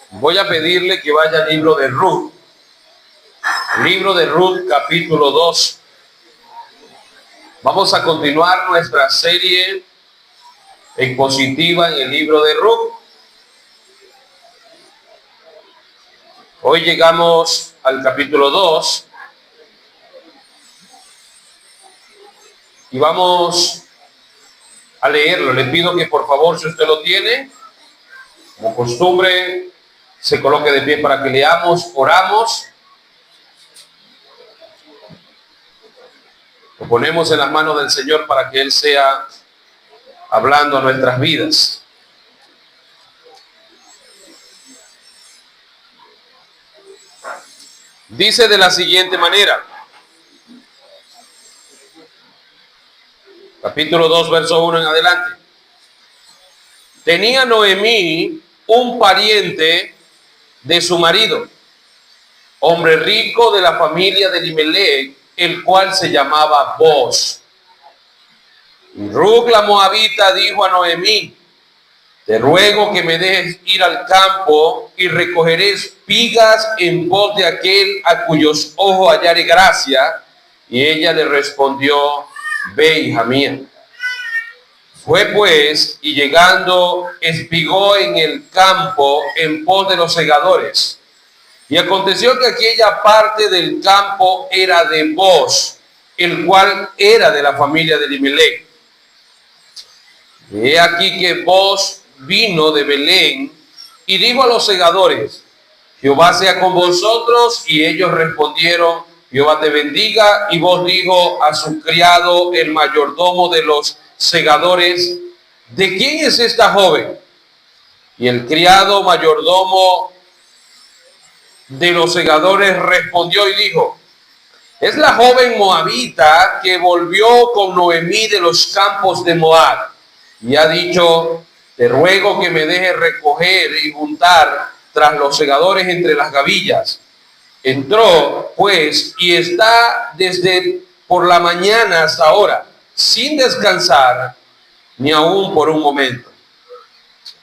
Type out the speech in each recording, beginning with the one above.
Voy a pedirle que vaya al libro de Ruth. Libro de Ruth, capítulo 2. Vamos a continuar nuestra serie expositiva en el libro de Ruth. Hoy llegamos al capítulo 2 y vamos a leerlo. Le pido que por favor, si usted lo tiene, como costumbre, se coloque de pie para que leamos, oramos. Lo ponemos en las manos del Señor para que Él sea hablando a nuestras vidas. Dice de la siguiente manera, capítulo 2, verso 1 en adelante. Tenía Noemí un pariente de su marido, hombre rico de la familia de Elimelech, el cual se llamaba Booz. Y Ruth la moabita dijo a Noemí: te ruego que me dejes ir al campo y recogeré espigas en pos de aquel a cuyos ojos hallaré gracia. Y ella le respondió: ve, hija mía. Fue pues, y llegando, espigó en el campo en pos de los segadores. Y aconteció que aquella parte del campo era de Booz, el cual era de la familia de Elimelech. He aquí que Booz vino de Belén y dijo a los segadores: Jehová sea con vosotros. Y ellos respondieron: Jehová te bendiga. Y Booz dijo a su criado, el mayordomo de los segadores: ¿de quién es esta joven? Y el criado mayordomo de los segadores respondió y dijo: es la joven moabita que volvió con Noemí de los campos de Moab. Y ha dicho: te ruego que me dejes recoger y juntar tras los segadores entre las gavillas. Entró pues y está desde por la mañana hasta ahora, sin descansar ni aún por un momento.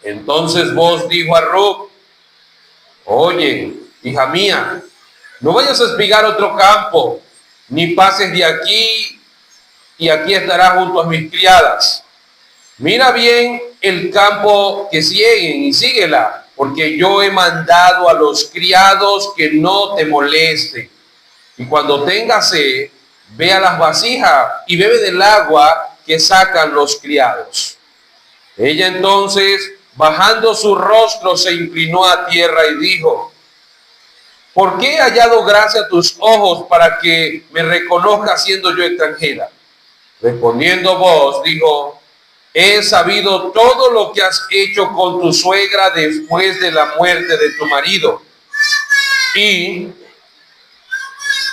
Entonces Booz dijo a Ruth: oye, hija mía, no vayas a espigar otro campo, ni pases de aquí, y aquí estarás junto a mis criadas. Mira bien el campo que siguen y síguela, porque yo he mandado a los criados que no te molesten. Y cuando tengas sed, ve a las vasijas y bebe del agua que sacan los criados. Ella entonces, bajando su rostro, se inclinó a tierra y dijo: ¿por qué he hallado gracia a tus ojos para que me reconozcas siendo yo extranjera? Respondiendo Booz, dijo: he sabido todo lo que has hecho con tu suegra después de la muerte de tu marido. Y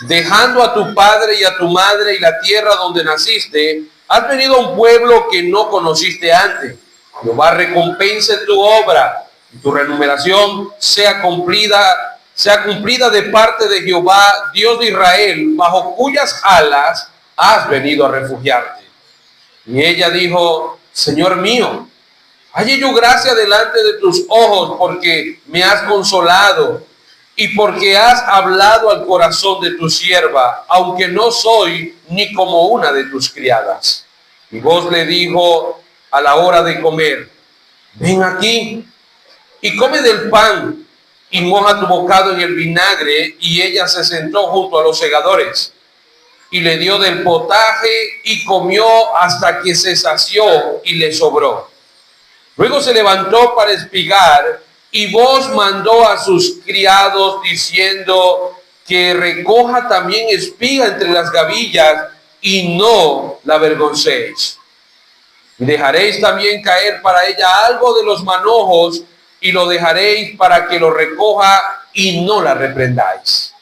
dejando a tu padre y a tu madre y la tierra donde naciste, has venido a un pueblo que no conociste antes. Jehová recompense tu obra y tu remuneración sea cumplida de parte de Jehová, Dios de Israel, bajo cuyas alas has venido a refugiarte. Y ella dijo: Señor mío, halle yo gracia delante de tus ojos, porque me has consolado y porque has hablado al corazón de tu sierva, aunque no soy ni como una de tus criadas. Y Booz le dijo a la hora de comer: ven aquí y come del pan y moja tu bocado en el vinagre. Y ella se sentó junto a los segadores y le dio del potaje y comió hasta que se sació y le sobró. Luego se levantó para espigar, y Booz mandó a sus criados diciendo: que recoja también espiga entre las gavillas y no la avergoncéis. Y dejaréis también caer para ella algo de los manojos, y lo dejaréis para que lo recoja y no la reprendáis.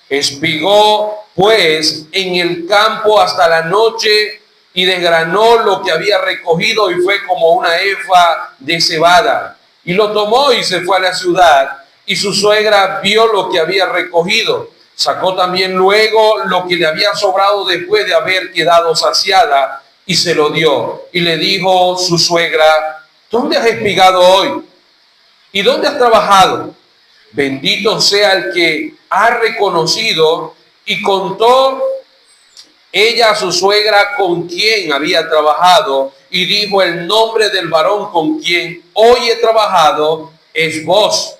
Espigó pues en el campo hasta la noche y desgranó lo que había recogido, y fue como una efa de cebada. Y lo tomó y se fue a la ciudad, y su suegra vio lo que había recogido. Sacó también luego lo que le había sobrado después de haber quedado saciada, y se lo dio. Y le dijo su suegra: ¿dónde has espigado hoy? ¿Y dónde has trabajado? Bendito sea el que ha reconocido. Y contó ella a su suegra con quien había trabajado, y dijo: el nombre del varón con quien hoy he trabajado es vos.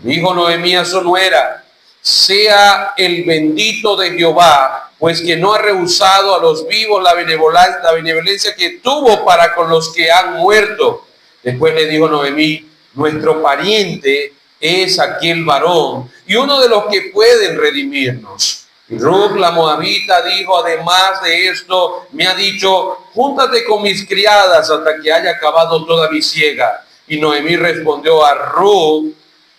Dijo Noemí a su nuera: sea el bendito de Jehová, pues que no ha rehusado a los vivos la benevolencia que tuvo para con los que han muerto. Después le dijo Noemí: nuestro pariente es aquel varón, y uno de los que pueden redimirnos. Y Ruth la moabita dijo: además de esto, me ha dicho: júntate con mis criadas hasta que haya acabado toda mi siega. Y Noemí respondió a Ruth,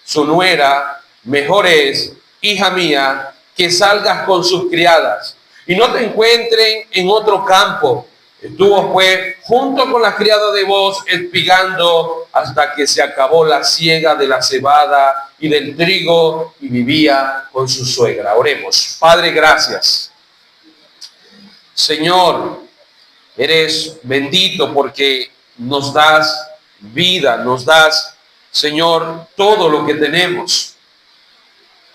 su nuera: mejor es, hija mía, que salgas con sus criadas y no te encuentren en otro campo. Estuvo pues junto con las criadas de Booz espigando hasta que se acabó la siega de la cebada y del trigo, y vivía con su suegra. Oremos. Padre, gracias. Señor, eres bendito porque nos das vida, nos das, Señor, todo lo que tenemos.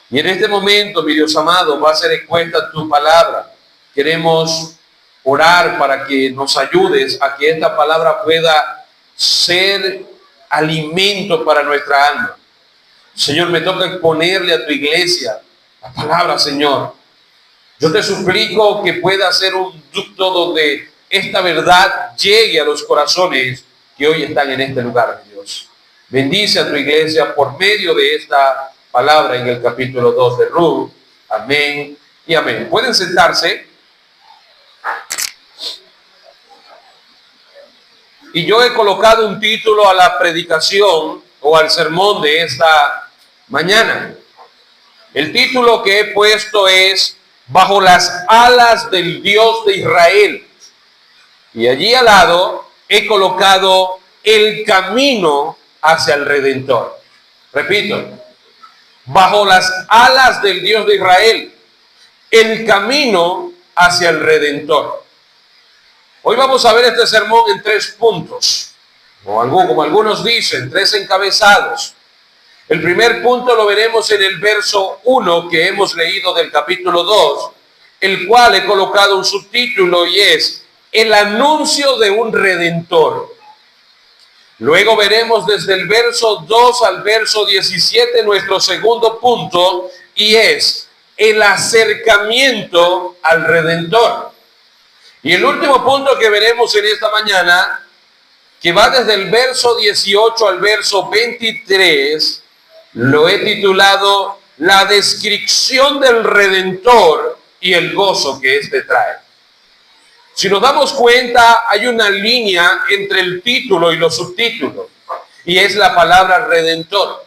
Y en este momento, mi Dios amado, va a ser expuesta tu palabra. Queremos orar para que nos ayudes a que esta palabra pueda ser alimento para nuestra alma. Señor, me toca exponerle a tu iglesia la palabra, Señor. Yo te suplico que pueda ser un ducto donde esta verdad llegue a los corazones que hoy están en este lugar, mi Dios. Bendice a tu iglesia por medio de esta palabra en el capítulo 2 de Ruth. Amén y amén. ¿Pueden sentarse? Y yo he colocado un título a la predicación o al sermón de esta mañana. El título que he puesto es: bajo las alas del Dios de Israel. Y allí al lado he colocado: el camino hacia el Redentor. Repito: bajo las alas del Dios de Israel, el camino hacia el Redentor. Hoy vamos a ver este sermón en 3 puntos, como algunos dicen, 3 encabezados. El primer punto lo veremos en el verso 1 que hemos leído del capítulo 2, el cual he colocado un subtítulo y es: el anuncio de un Redentor. Luego veremos desde el verso 2 al verso 17 nuestro segundo punto, y es: el acercamiento al Redentor. Y el último punto que veremos en esta mañana, que va desde el verso 18 al verso 23, lo he titulado: la descripción del Redentor y el gozo que éste trae. Si nos damos cuenta, hay una línea entre el título y los subtítulos, y es la palabra Redentor.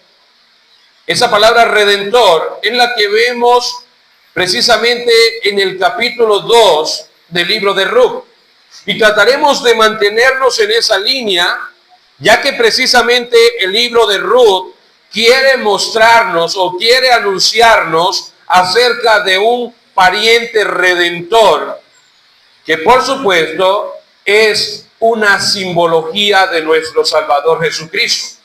Esa palabra Redentor es la que vemos precisamente en el capítulo 2 del libro de Ruth. Y trataremos de mantenernos en esa línea, ya que precisamente el libro de Ruth quiere mostrarnos o quiere anunciarnos acerca de un pariente redentor, que por supuesto es una simbología de nuestro Salvador Jesucristo.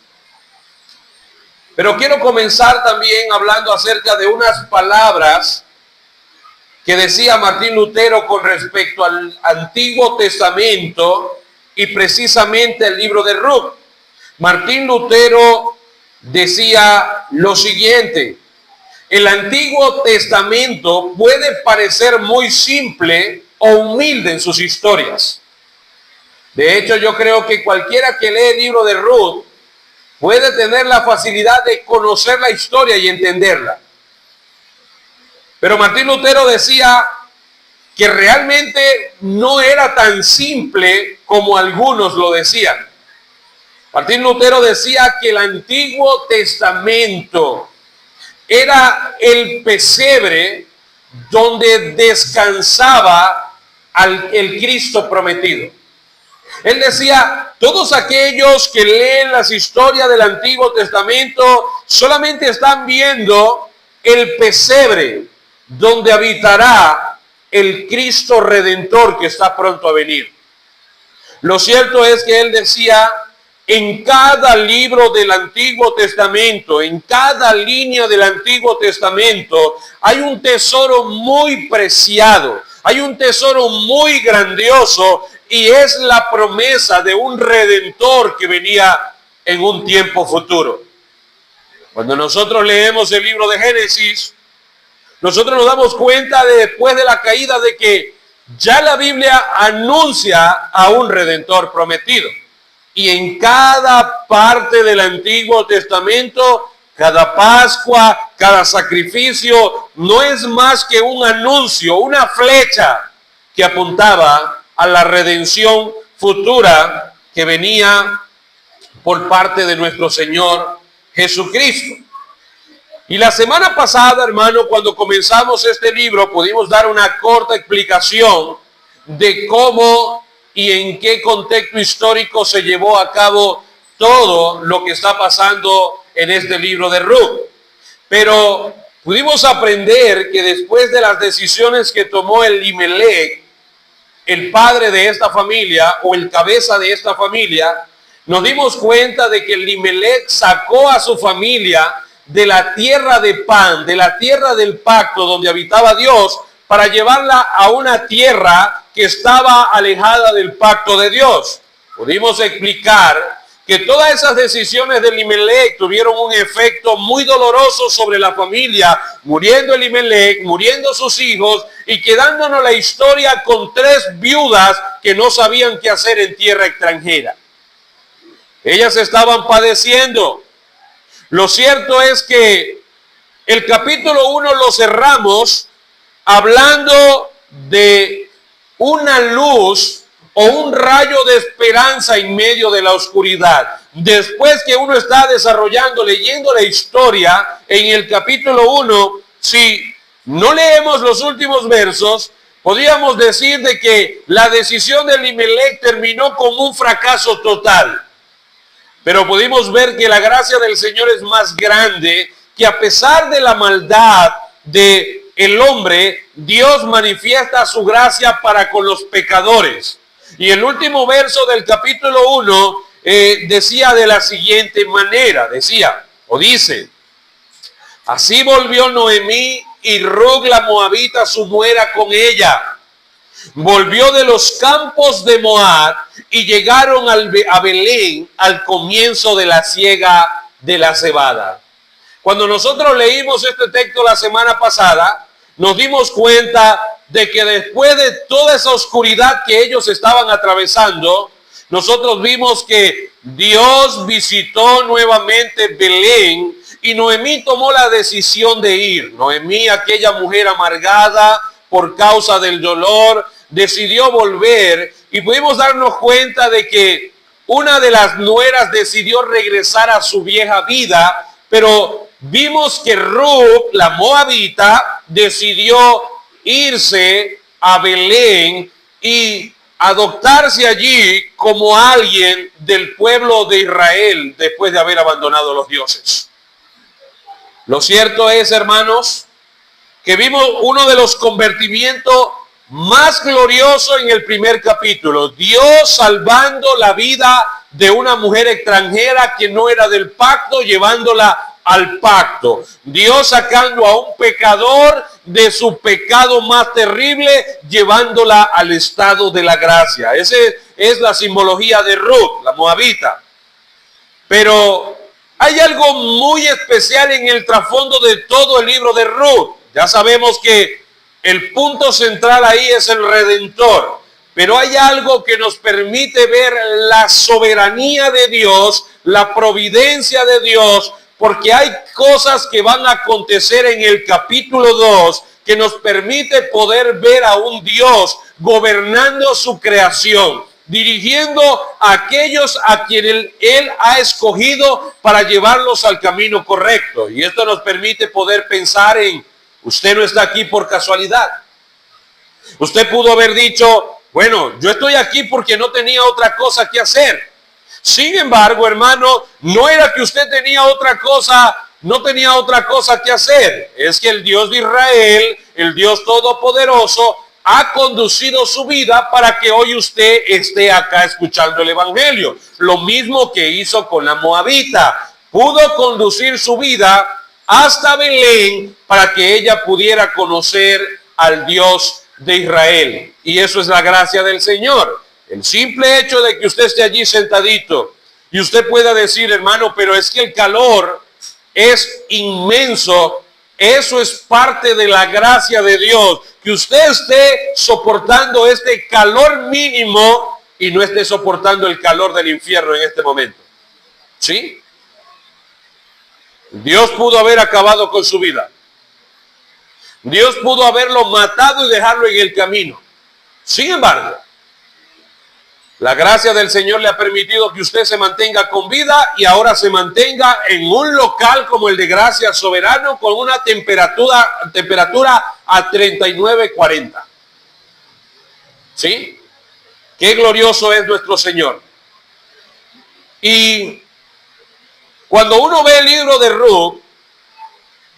Pero quiero comenzar también hablando acerca de unas palabras que decía Martín Lutero con respecto al Antiguo Testamento y precisamente el libro de Ruth. Martín Lutero decía lo siguiente: el Antiguo Testamento puede parecer muy simple o humilde en sus historias. De hecho, yo creo que cualquiera que lee el libro de Ruth puede tener la facilidad de conocer la historia y entenderla. Pero Martín Lutero decía que realmente no era tan simple como algunos lo decían. Martín Lutero decía que el Antiguo Testamento era el pesebre donde descansaba el Cristo prometido. Él decía: todos aquellos que leen las historias del Antiguo Testamento solamente están viendo el pesebre donde habitará el Cristo Redentor que está pronto a venir. Lo cierto es que él decía En cada libro del Antiguo Testamento, en cada línea del Antiguo Testamento, hay un tesoro muy preciado, hay un tesoro muy grandioso, y es la promesa de un Redentor que venía en un tiempo futuro. Cuando nosotros leemos el libro de Génesis, nosotros nos damos cuenta después de la caída de que ya la Biblia anuncia a un Redentor prometido. Y en cada parte del Antiguo Testamento, cada Pascua, cada sacrificio, no es más que un anuncio, una flecha que apuntaba a la redención futura que venía por parte de nuestro Señor Jesucristo. Y la semana pasada, hermano, cuando comenzamos este libro, pudimos dar una corta explicación de cómo y en qué contexto histórico se llevó a cabo todo lo que está pasando en este libro de Ruth. Pero pudimos aprender que después de las decisiones que tomó Elimelec, el padre de esta familia o el cabeza de esta familia, nos dimos cuenta de que Elimelec sacó a su familia de la tierra de pan, de la tierra del pacto donde habitaba Dios, para llevarla a una tierra que estaba alejada del pacto de Dios. Pudimos explicar que todas esas decisiones de Elimelec tuvieron un efecto muy doloroso sobre la familia, muriendo Elimelec, muriendo sus hijos y quedándonos la historia con 3 viudas que no sabían qué hacer en tierra extranjera. Ellas estaban padeciendo. Lo cierto es que el capítulo 1 lo cerramos hablando de una luz o un rayo de esperanza en medio de la oscuridad. Después que uno está desarrollando, leyendo la historia en el capítulo 1, si no leemos los últimos versos, podríamos decir de que la decisión de Elimelec terminó con un fracaso total. Pero pudimos ver que la gracia del Señor es más grande, que a pesar de la maldad de el hombre, Dios manifiesta su gracia para con los pecadores. Y el último verso del capítulo 1 decía de la siguiente manera, dice, así volvió Noemí y Ruth la moabita su nuera con ella. Volvió de los campos de Moab y llegaron a Belén al comienzo de la siega de la cebada. Cuando nosotros leímos este texto la semana pasada, nos dimos cuenta de que después de toda esa oscuridad que ellos estaban atravesando, nosotros vimos que Dios visitó nuevamente Belén y Noemí tomó la decisión de ir. Noemí, aquella mujer amargada por causa del dolor, decidió volver y pudimos darnos cuenta de que una de las nueras decidió regresar a su vieja vida, pero vimos que Ruth, la moabita, decidió irse a Belén y adoptarse allí como alguien del pueblo de Israel después de haber abandonado los dioses. Lo cierto es, hermanos, que vimos uno de los convertimientos más gloriosos en el primer capítulo. Dios salvando la vida de una mujer extranjera que no era del pacto, llevándola al pacto. Dios sacando a un pecador de su pecado más terrible, llevándola al estado de la gracia. Esa es la simbología de Ruth, la moabita. Pero hay algo muy especial en el trasfondo de todo el libro de Ruth. Ya sabemos que el punto central ahí es el Redentor. Pero hay algo que nos permite ver la soberanía de Dios, la providencia de Dios, porque hay cosas que van a acontecer en el capítulo 2 que nos permite poder ver a un Dios gobernando su creación, dirigiendo a aquellos a quienes Él ha escogido para llevarlos al camino correcto. Y esto nos permite poder pensar en, usted no está aquí por casualidad. Usted pudo haber dicho, bueno, yo estoy aquí porque no tenía otra cosa que hacer. Sin embargo, hermano, no era que usted tenía otra cosa, no tenía otra cosa que hacer. Es que el Dios de Israel, el Dios todopoderoso, ha conducido su vida para que hoy usted esté acá escuchando el evangelio. Lo mismo que hizo con la moabita. Pudo conducir su vida hasta Belén para que ella pudiera conocer al Dios de Israel. Y eso es la gracia del Señor. El simple hecho de que usted esté allí sentadito y usted pueda decir, hermano, pero es que el calor es inmenso. Eso es parte de la gracia de Dios. Que usted esté soportando este calor mínimo y no esté soportando el calor del infierno en este momento. ¿Sí? Dios pudo haber acabado con su vida. Dios pudo haberlo matado y dejarlo en el camino. Sin embargo, la gracia del Señor le ha permitido que usted se mantenga con vida y ahora se mantenga en un local como el de Gracia Soberano con una temperatura a 39-40. ¿Sí? Qué glorioso es nuestro Señor. Y cuando uno ve el libro de Ruth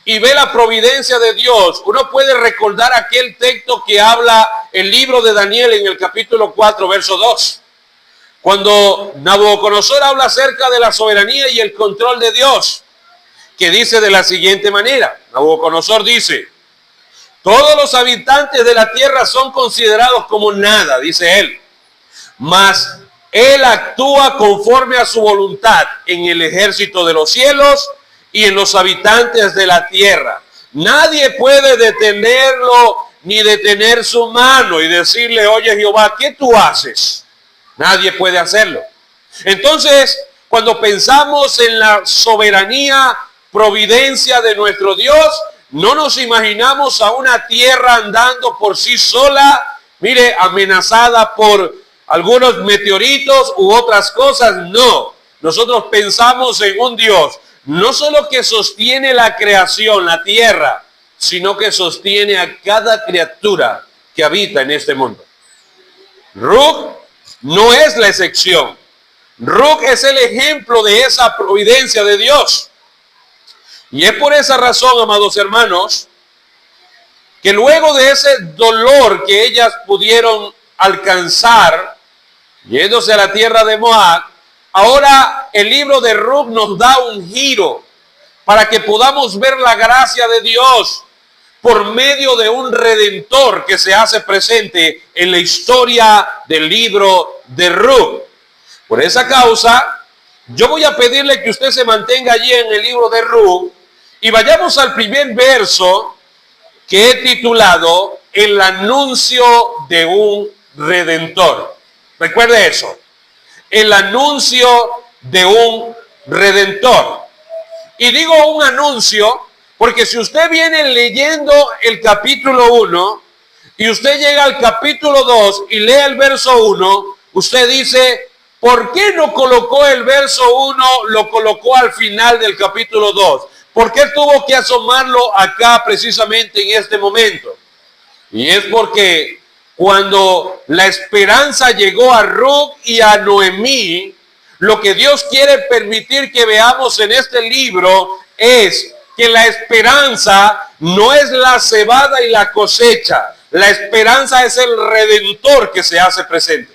y ve la providencia de Dios, uno puede recordar aquel texto que habla el libro de Daniel en el capítulo 4, verso 2. Cuando Nabucodonosor habla acerca de la soberanía y el control de Dios, que dice de la siguiente manera. Nabucodonosor dice, todos los habitantes de la tierra son considerados como nada, dice él, mas él actúa conforme a su voluntad en el ejército de los cielos y en los habitantes de la tierra. Nadie puede detenerlo ni detener su mano y decirle, oye Jehová, ¿qué tú haces? Nadie puede hacerlo. Entonces, cuando pensamos en la soberanía, providencia de nuestro Dios, no nos imaginamos a una tierra andando por sí sola, mire, amenazada por algunos meteoritos u otras cosas. No, nosotros pensamos en un Dios, no solo que sostiene la creación, la tierra, sino que sostiene a cada criatura que habita en este mundo. Ruth no es la excepción. Ruth es el ejemplo de esa providencia de Dios. Y es por esa razón, amados hermanos, que luego de ese dolor que ellas pudieron alcanzar, yéndose a la tierra de Moab, ahora el libro de Ruth nos da un giro para que podamos ver la gracia de Dios por medio de un redentor que se hace presente en la historia del libro de Ruth. Por esa causa, yo voy a pedirle que usted se mantenga allí en el libro de Ruth y vayamos al primer verso que he titulado El anuncio de un redentor. Recuerde eso, el anuncio de un redentor. Y digo un anuncio porque si usted viene leyendo el capítulo 1 y usted llega al capítulo 2 y lee el verso 1, usted dice, ¿por qué no colocó el verso 1, lo colocó al final del capítulo 2? ¿Por qué tuvo que asomarlo acá precisamente en este momento? Y es porque cuando la esperanza llegó a Ruth y a Noemí, lo que Dios quiere permitir que veamos en este libro es que la esperanza no es la cebada y la cosecha. La esperanza es el redentor que se hace presente.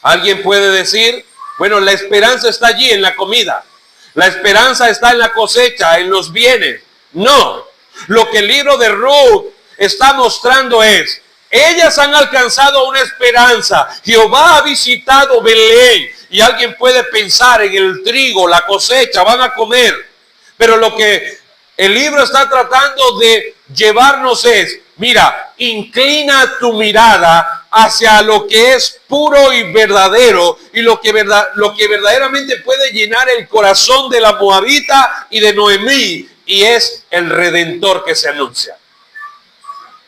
Alguien puede decir, bueno, la esperanza está allí en la comida. La esperanza está en la cosecha, en los bienes. No, lo que el libro de Ruth está mostrando es, ellas han alcanzado una esperanza. Jehová ha visitado Belén. Y alguien puede pensar en el trigo, la cosecha, van a comer. Pero lo que el libro está tratando de llevarnos es, mira, inclina tu mirada hacia lo que es puro y verdadero y lo que verdaderamente puede llenar el corazón de la moabita y de Noemí, y es el redentor que se anuncia.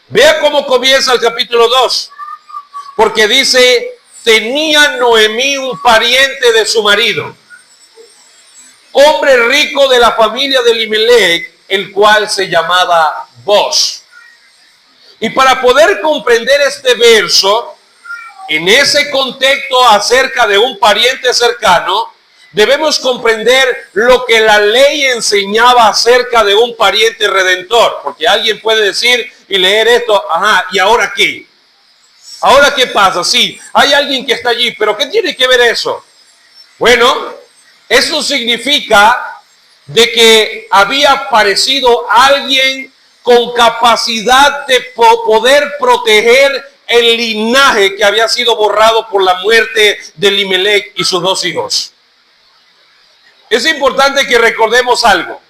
Vea cómo comienza el capítulo 2, porque dice, tenía Noemí un pariente de su marido, hombre rico de la familia de Elimelech, el cual se llamaba Boz. Y para poder comprender este verso, en ese contexto acerca de un pariente cercano, debemos comprender lo que la ley enseñaba acerca de un pariente redentor. Porque alguien puede decir, y leer esto. Ajá, ¿y ahora qué? ¿Ahora qué pasa? Sí, hay alguien que está allí, pero ¿qué tiene que ver eso? Bueno, eso significa de que había aparecido alguien con capacidad de poder proteger el linaje que había sido borrado por la muerte de Elimelech y sus dos hijos. Es importante que recordemos algo.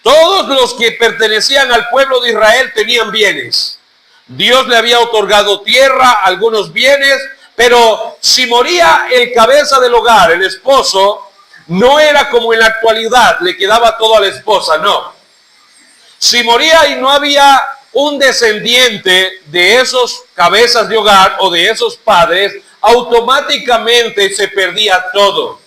Todos los que pertenecían al pueblo de Israel tenían bienes. Dios le había otorgado tierra, algunos bienes, pero si moría el cabeza del hogar, el esposo, no era como en la actualidad, le quedaba todo a la esposa, no. Si moría y no había un descendiente de esos cabezas de hogar o de esos padres, automáticamente se perdía todo.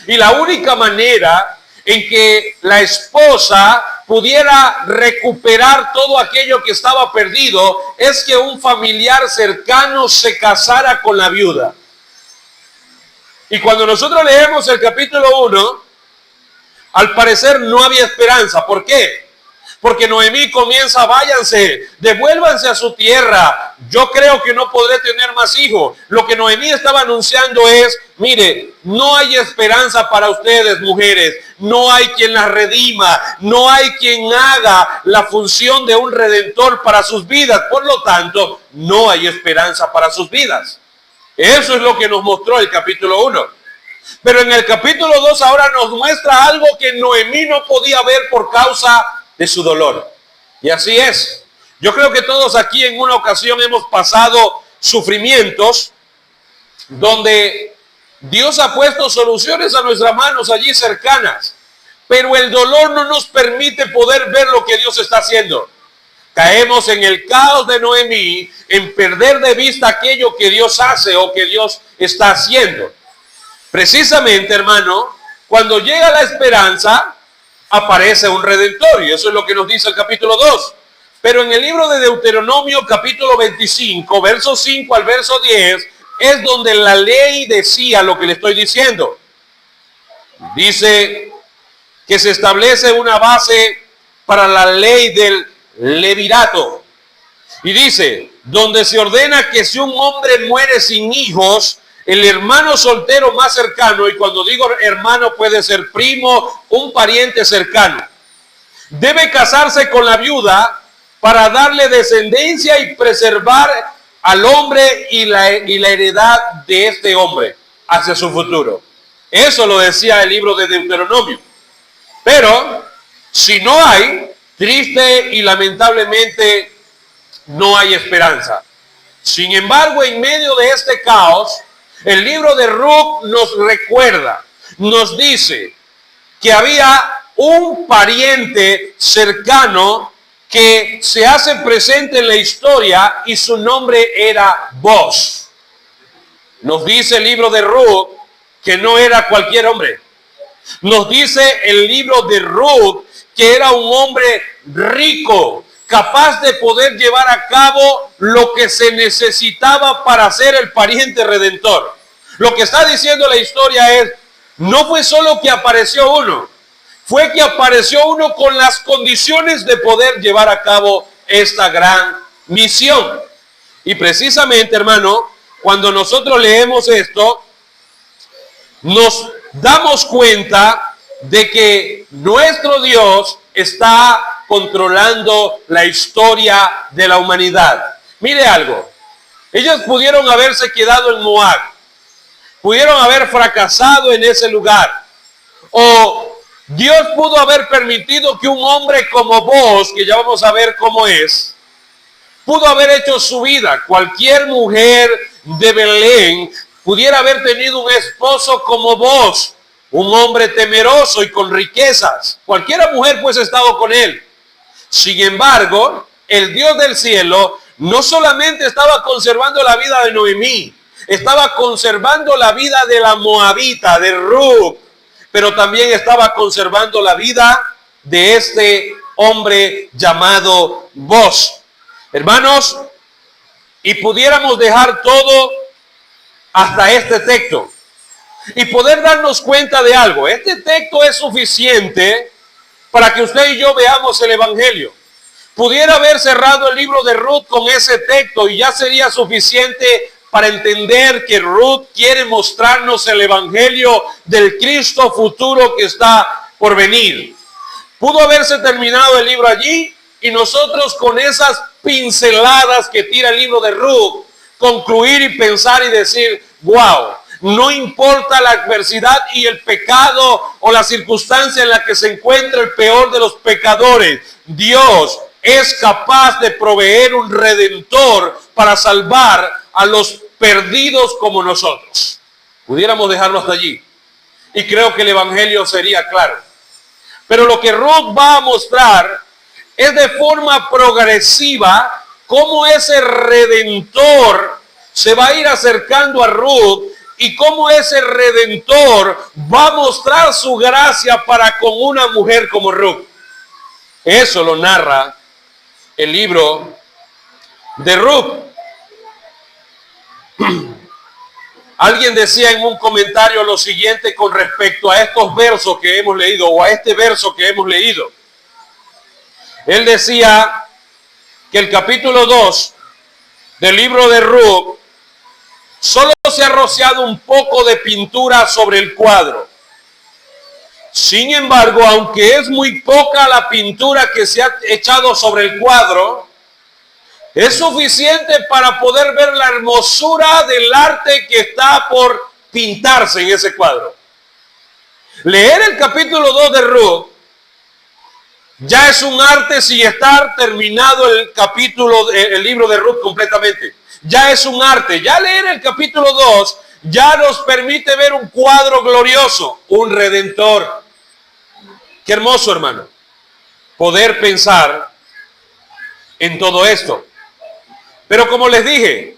Y la única manera en que la esposa pudiera recuperar todo aquello que estaba perdido es que un familiar cercano se casara con la viuda. Y cuando nosotros leemos el capítulo 1, al parecer no había esperanza. ¿Por qué? Porque Noemí comienza, váyanse, devuélvanse a su tierra. Yo creo que no podré tener más hijos. Lo que Noemí estaba anunciando es, mire, no hay esperanza para ustedes, mujeres. No hay quien las redima. No hay quien haga la función de un redentor para sus vidas. Por lo tanto, no hay esperanza para sus vidas. Eso es lo que nos mostró el capítulo 1. Pero en el capítulo 2 ahora nos muestra algo que Noemí no podía ver por causa de su dolor. Y así es. Yo creo que todos aquí en una ocasión hemos pasado sufrimientos donde Dios ha puesto soluciones a nuestras manos allí cercanas, pero el dolor no nos permite poder ver lo que Dios está haciendo. Caemos en el caos de Noemí, en perder de vista aquello que Dios hace o que Dios está haciendo. Precisamente, hermano, cuando llega la esperanza, aparece un redentor, y eso es lo que nos dice el capítulo 2. Pero en el libro de Deuteronomio, capítulo 25, verso 5 al verso 10, es donde la ley decía lo que le estoy diciendo. Dice que se establece una base para la ley del levirato. Y dice, donde se ordena que si un hombre muere sin hijos, el hermano soltero más cercano, y cuando digo hermano puede ser primo, un pariente cercano, debe casarse con la viuda para darle descendencia y preservar al hombre y la heredad de este hombre hacia su futuro. Eso lo decía el libro de Deuteronomio. Pero si no hay, triste y lamentablemente no hay esperanza. Sin embargo, en medio de este caos, el libro de Ruth nos recuerda, nos dice que había un pariente cercano que se hace presente en la historia y su nombre era Boaz. Nos dice el libro de Ruth que no era cualquier hombre. Nos dice el libro de Ruth que era un hombre rico, capaz de poder llevar a cabo lo que se necesitaba para ser el pariente redentor. Lo que está diciendo la historia es, no fue solo que apareció uno, fue que apareció uno con las condiciones de poder llevar a cabo esta gran misión. Y precisamente, hermano, cuando nosotros leemos esto, nos damos cuenta de que nuestro Dios está controlando la historia de la humanidad. Mire algo, ellos pudieron haberse quedado en Moab, pudieron haber fracasado en ese lugar, o Dios pudo haber permitido que un hombre como vos, que ya vamos a ver cómo es, pudo haber hecho su vida. Cualquier mujer de Belén pudiera haber tenido un esposo como vos, un hombre temeroso y con riquezas. Cualquiera mujer pues ha estado con él. Sin embargo, el Dios del cielo no solamente estaba conservando la vida de Noemí, estaba conservando la vida de la moabita, de Ruth, pero también estaba conservando la vida de este hombre llamado Boaz. Hermanos, y pudiéramos dejar todo hasta este texto y poder darnos cuenta de algo. Este texto es suficiente para que usted y yo veamos el Evangelio. Pudiera haber cerrado el libro de Ruth con ese texto y ya sería suficiente para entender que Ruth quiere mostrarnos el evangelio del Cristo futuro que está por venir. Pudo haberse terminado el libro allí y nosotros con esas pinceladas que tira el libro de Ruth, concluir y pensar y decir, wow, no importa la adversidad y el pecado o la circunstancia en la que se encuentra el peor de los pecadores, Dios es capaz de proveer un redentor para salvar a los perdidos como nosotros. Pudiéramos dejarlo hasta allí y creo que el evangelio sería claro. Pero lo que Ruth va a mostrar es de forma progresiva cómo ese redentor se va a ir acercando a Ruth y cómo ese redentor va a mostrar su gracia para con una mujer como Ruth. Eso lo narra el libro de Ruth. Alguien decía en un comentario lo siguiente con respecto a estos versos que hemos leído o a este verso que hemos leído. Él decía que el capítulo 2 del libro de Ruth solo se ha rociado un poco de pintura sobre el cuadro. Sin embargo, aunque es muy poca la pintura que se ha echado sobre el cuadro, es suficiente para poder ver la hermosura del arte que está por pintarse en ese cuadro. Leer el capítulo 2 de Ruth ya es un arte sin estar terminado el libro de Ruth completamente. Ya es un arte. Ya leer el capítulo 2 ya nos permite ver un cuadro glorioso, un redentor. Qué hermoso, hermano, poder pensar en todo esto. Pero como les dije,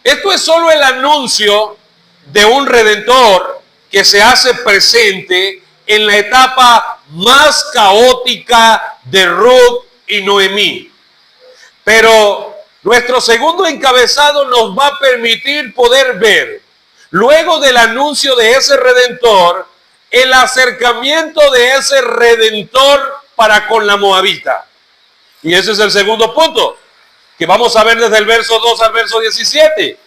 esto es solo el anuncio de un redentor que se hace presente en la etapa más caótica de Ruth y Noemí. Pero nuestro segundo encabezado nos va a permitir poder ver, luego del anuncio de ese redentor, el acercamiento de ese redentor para con la moabita. Y ese es el segundo punto, que vamos a ver desde el verso 2 al verso 17.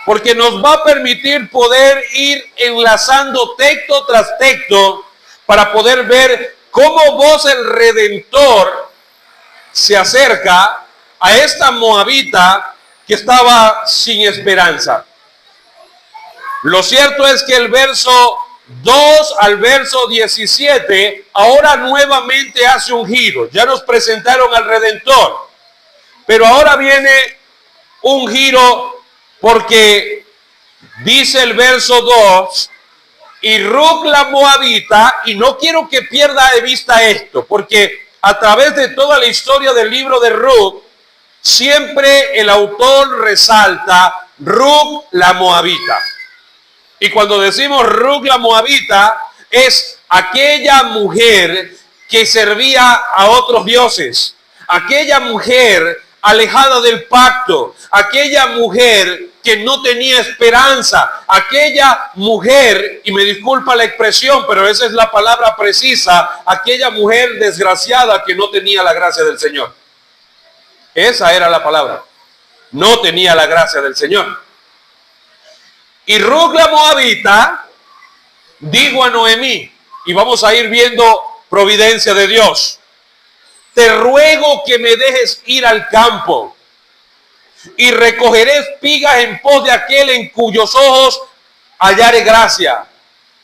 Porque nos va a permitir poder ir enlazando texto tras texto para poder ver cómo vos, el Redentor, se acerca a esta moabita que estaba sin esperanza. Lo cierto es que el verso 2 al verso 17 ahora nuevamente hace un giro. Ya nos presentaron al Redentor, pero ahora viene un giro porque dice el verso 2, y Ruth la moabita, y no quiero que pierda de vista esto, porque a través de toda la historia del libro de Ruth, siempre el autor resalta Ruth la moabita. Y cuando decimos Ruth la moabita, es aquella mujer que servía a otros dioses, aquella mujer alejada del pacto, aquella mujer que no tenía esperanza, aquella mujer, y me disculpa la expresión, pero esa es la palabra precisa, aquella mujer desgraciada que no tenía la gracia del Señor. Esa era la palabra. No tenía la gracia del Señor. Y Ruth la moabita dijo a Noemí, y vamos a ir viendo providencia de Dios: te ruego que me dejes ir al campo y recogeré espigas en pos de aquel en cuyos ojos hallaré gracia.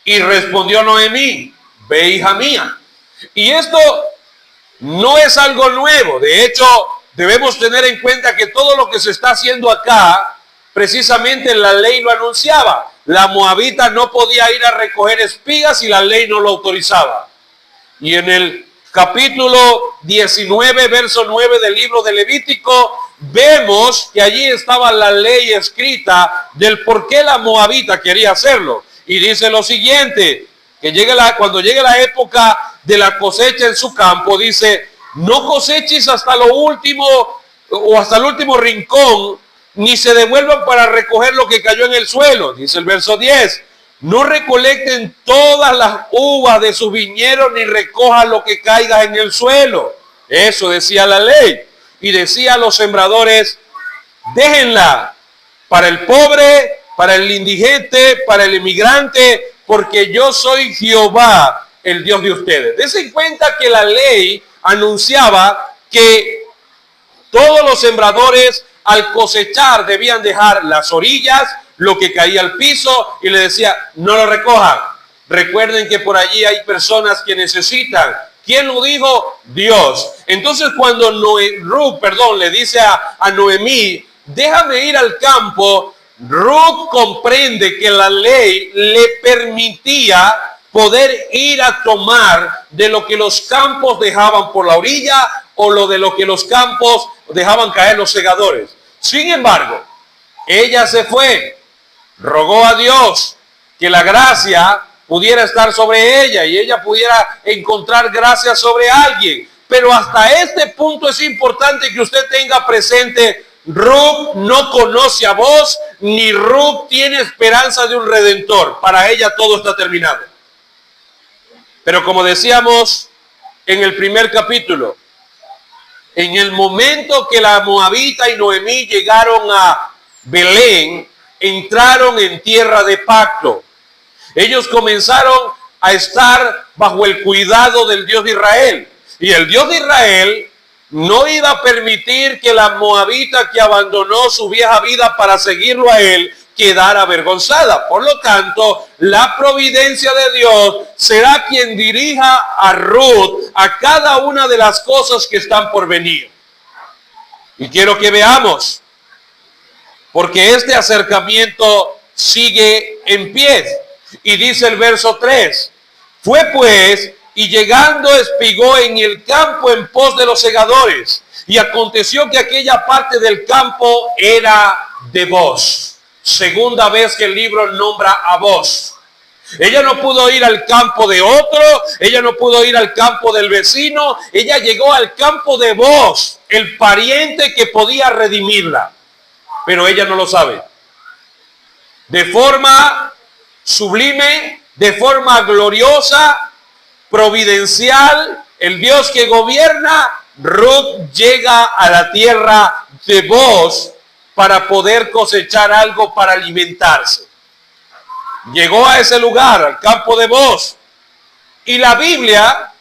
Y respondió Noemí, ve, hija mía. Y esto no es algo nuevo. De hecho, debemos tener en cuenta que todo lo que se está haciendo acá, precisamente la ley lo anunciaba. La moabita no podía ir a recoger espigas y la ley no lo autorizaba. Y en el capítulo 19, verso 9 del libro de Levítico, vemos que allí estaba la ley escrita del por qué la moabita quería hacerlo. Y dice lo siguiente, que cuando llegue la época de la cosecha en su campo, dice, no coseches hasta lo último o hasta el último rincón, ni se devuelvan para recoger lo que cayó en el suelo. Dice el verso 10, no recolecten todas las uvas de sus viñedos, ni recojan lo que caiga en el suelo. Eso decía la ley. Y decía a los sembradores, déjenla para el pobre, para el indigente, para el inmigrante, porque yo soy Jehová, el Dios de ustedes. Dense cuenta que la ley anunciaba que todos los sembradores al cosechar debían dejar las orillas, lo que caía al piso, y le decía, no lo recojan. Recuerden que por allí hay personas que necesitan. ¿Quién lo dijo? Dios. Entonces cuando Ruth le dice a Noemí, déjame ir al campo, Ruth comprende que la ley le permitía poder ir a tomar de lo que los campos dejaban por la orilla o de lo que los campos dejaban caer los segadores. Sin embargo, ella se fue, rogó a Dios que la gracia pudiera estar sobre ella y ella pudiera encontrar gracia sobre alguien. Pero hasta este punto es importante que usted tenga presente, Ruth no conoce a Boaz, ni Ruth tiene esperanza de un redentor. Para ella todo está terminado. Pero como decíamos en el primer capítulo, en el momento que la moabita y Noemí llegaron a Belén, entraron en tierra de pacto. Ellos comenzaron a estar bajo el cuidado del Dios de Israel. Y el Dios de Israel no iba a permitir que la moabita que abandonó su vieja vida para seguirlo a él quedara avergonzada. Por lo tanto, la providencia de Dios será quien dirija a Ruth a cada una de las cosas que están por venir. Y quiero que veamos, porque este acercamiento sigue en pie. Y dice el verso 3, fue pues, y llegando espigó en el campo en pos de los segadores. Y aconteció que aquella parte del campo era de Boaz. Segunda vez que el libro nombra a Boaz. Ella no pudo ir al campo de otro, ella no pudo ir al campo del vecino, ella llegó al campo de Boaz, el pariente que podía redimirla. Pero ella no lo sabe. De forma sublime, de forma gloriosa, providencial, el Dios que gobierna, Ruth llega a la tierra de Boaz para poder cosechar algo para alimentarse. Llegó a ese lugar, al campo de Boaz, y la Biblia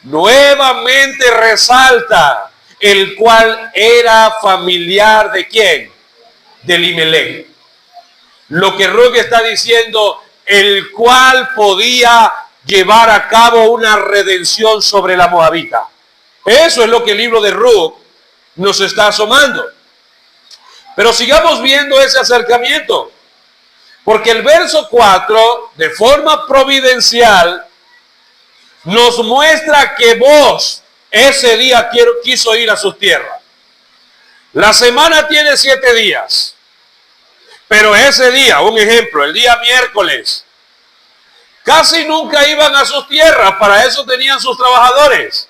nuevamente resalta el cual era familiar de ¿quién? De Elimelech. Lo que Ruth está diciendo, el cual podía llevar a cabo una redención sobre la moabita. Eso es lo que el libro de Ruth nos está asomando. Pero sigamos viendo ese acercamiento, porque el verso 4, de forma providencial, nos muestra que Boaz ese día quiso ir a su tierra. La semana tiene 7 días. Pero ese día, un ejemplo, el día miércoles, casi nunca iban a sus tierras, para eso tenían sus trabajadores.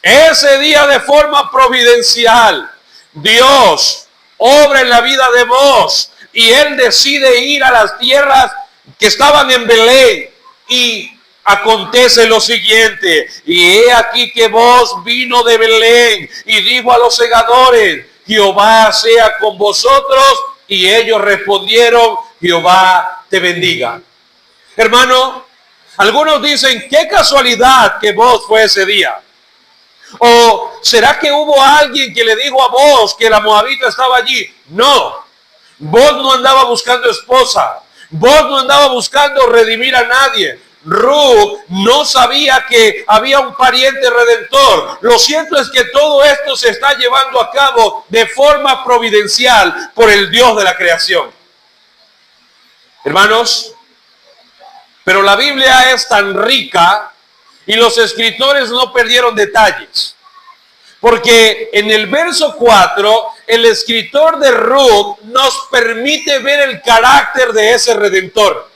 Ese día, de forma providencial, Dios obra en la vida de Boaz y él decide ir a las tierras que estaban en Belén. Y acontece lo siguiente, y he aquí que Boaz vino de Belén y dijo a los segadores, Jehová sea con vosotros. Y ellos respondieron, Jehová te bendiga. Hermano, algunos dicen, qué casualidad que Boaz fue ese día. ¿O será que hubo alguien que le dijo a Boaz que la moabita estaba allí? No, Boaz no andaba buscando esposa. Boaz no andaba buscando redimir a nadie. Ruth no sabía que había un pariente redentor. Lo cierto es que todo esto se está llevando a cabo de forma providencial por el Dios de la creación. Hermanos, pero la Biblia es tan rica y los escritores no perdieron detalles. Porque en el verso 4, el escritor de Ruth nos permite ver el carácter de ese redentor.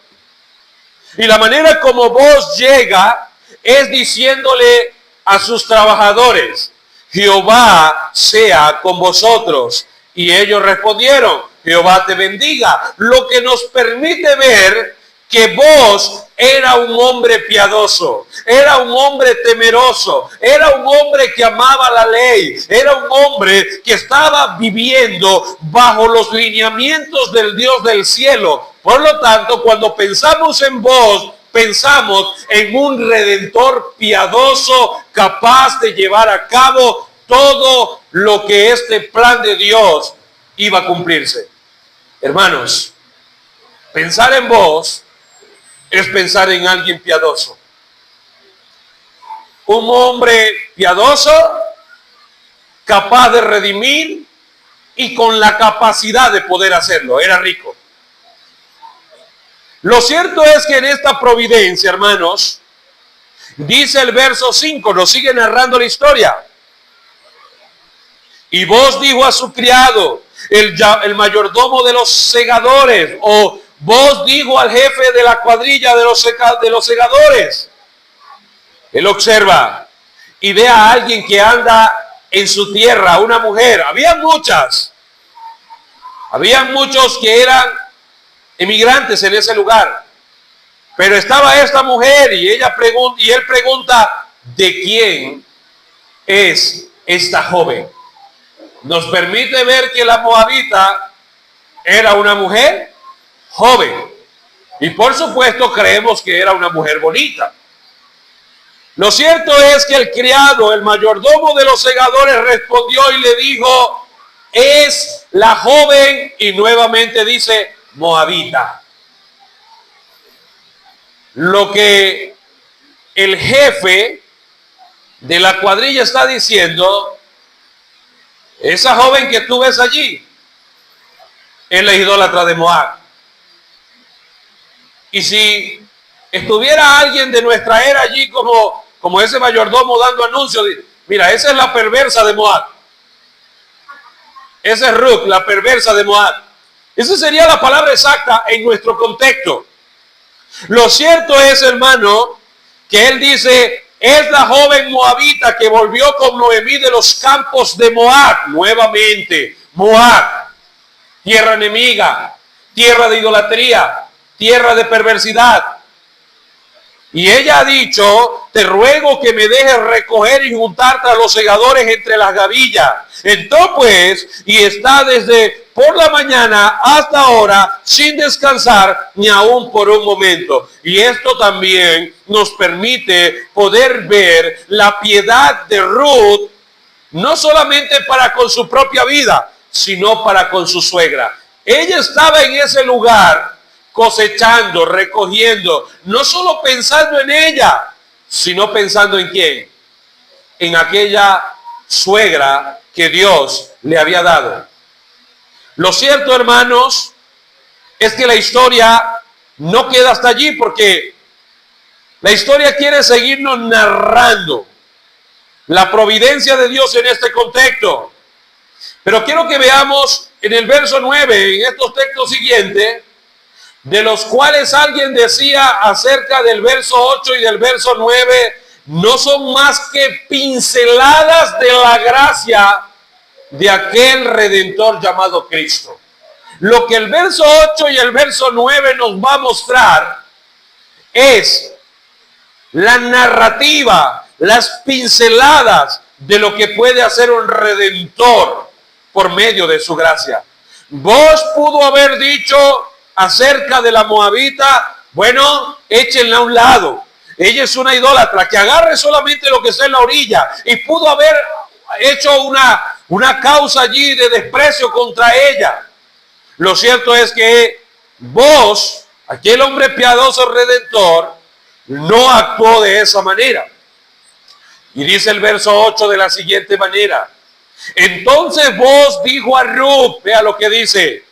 Y la manera como Boaz llega es diciéndole a sus trabajadores, Jehová sea con vosotros. Y ellos respondieron, Jehová te bendiga. Lo que nos permite ver que Booz era un hombre piadoso, era un hombre temeroso, era un hombre que amaba la ley, era un hombre que estaba viviendo bajo los lineamientos del Dios del cielo. Por lo tanto, cuando pensamos en Booz, pensamos en un redentor piadoso, capaz de llevar a cabo todo lo que este plan de Dios iba a cumplirse. Hermanos, pensar en Booz es pensar en alguien piadoso. Un hombre piadoso, capaz de redimir y con la capacidad de poder hacerlo. Era rico. Lo cierto es que en esta providencia, hermanos, dice el verso 5, nos sigue narrando la historia. Y Booz dijo a su criado, el mayordomo de los segadores, o Booz dijo al jefe de la cuadrilla de los segadores. Él observa y ve a alguien que anda en su tierra, una mujer. Habían muchos que eran emigrantes en ese lugar. Pero estaba esta mujer y él pregunta, ¿de quién es esta joven? Nos permite ver que la moabita era una mujer joven. Y por supuesto creemos que era una mujer bonita. Lo cierto es que el criado, el mayordomo de los segadores, respondió y le dijo, es la joven, y nuevamente dice, moabita. Lo que el jefe de la cuadrilla está diciendo, esa joven que tú ves allí, es la idólatra de Moab. Y si estuviera alguien de nuestra era allí como ese mayordomo dando anuncios, mira, esa es la perversa de Moab. Esa es Ruth, la perversa de Moab. Esa sería la palabra exacta en nuestro contexto. Lo cierto es, hermano, que él dice, es la joven moabita que volvió con Noemí de los campos de Moab. Nuevamente, Moab, tierra enemiga, tierra de idolatría, tierra de perversidad. Y ella ha dicho, te ruego que me dejes recoger y juntar tras los segadores entre las gavillas. Entonces pues, y está desde por la mañana hasta ahora sin descansar ni aún por un momento. Y esto también nos permite poder ver la piedad de Ruth, no solamente para con su propia vida, sino para con su suegra. Ella estaba en ese lugar cosechando, recogiendo, no solo pensando en ella, sino pensando en quién, en aquella suegra que Dios le había dado. Lo cierto, hermanos, es que la historia no queda hasta allí, porque la historia quiere seguirnos narrando la providencia de Dios en este contexto. Pero quiero que veamos en el verso 9, en estos textos siguientes, de los cuales alguien decía acerca del verso 8 y del verso 9, no son más que pinceladas de la gracia de aquel Redentor llamado Cristo. Lo que el verso 8 y el verso 9 nos va a mostrar es la narrativa, las pinceladas de lo que puede hacer un Redentor por medio de su gracia. Vos pudo haber dicho acerca de la moabita, bueno, échenla a un lado. Ella es una idólatra, que agarre solamente lo que está en la orilla. Y pudo haber hecho una causa allí de desprecio contra ella. Lo cierto es que vos, aquel hombre piadoso redentor, no actuó de esa manera. Y dice el verso 8 de la siguiente manera. Entonces vos dijo a Ruth, vea lo que dice,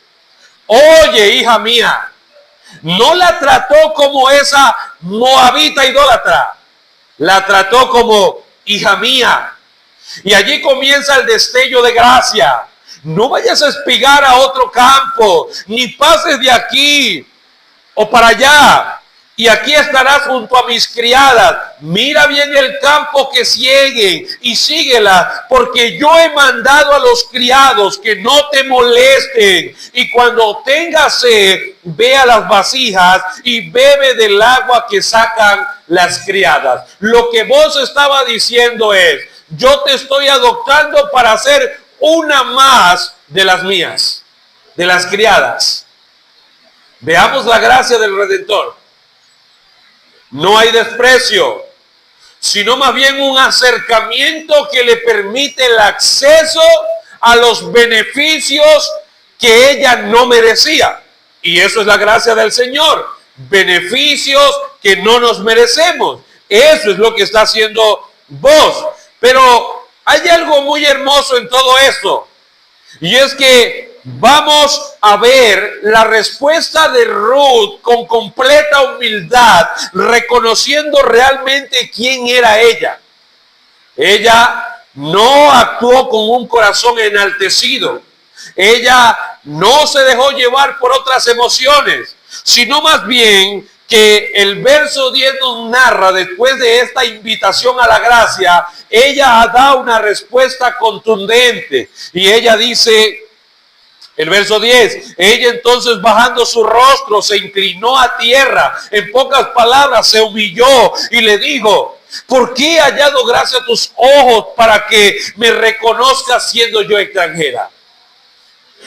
oye, hija mía, no la trató como esa moabita idólatra, la trató como hija mía. Y allí comienza el destello de gracia. No vayas a espigar a otro campo, ni pases de aquí o para allá. y aquí estarás junto a mis criadas. Mira bien el campo que sieguen y síguela, porque yo he mandado a los criados que no te molesten. Y cuando tengas sed, ve a las vasijas y bebe del agua que sacan las criadas. Lo que vos estaba diciendo es, yo te estoy adoptando para ser una más de las mías, de las criadas. Veamos la gracia del Redentor. No hay desprecio, sino más bien un acercamiento que le permite el acceso a los beneficios que ella no merecía. Y eso es la gracia del Señor. Beneficios que no nos merecemos. Eso es lo que está haciendo vos. Pero hay algo muy hermoso en todo esto. Y es que vamos a ver la respuesta de Ruth con completa humildad, reconociendo realmente quién era ella. Ella no actuó con un corazón enaltecido. Ella no se dejó llevar por otras emociones, sino más bien que el verso 10 nos narra, después de esta invitación a la gracia, ella da una respuesta contundente. Y ella dice, el verso 10, ella entonces bajando su rostro se inclinó a tierra, en pocas palabras se humilló y le dijo, ¿por qué he hallado gracia a tus ojos para que me reconozcas siendo yo extranjera?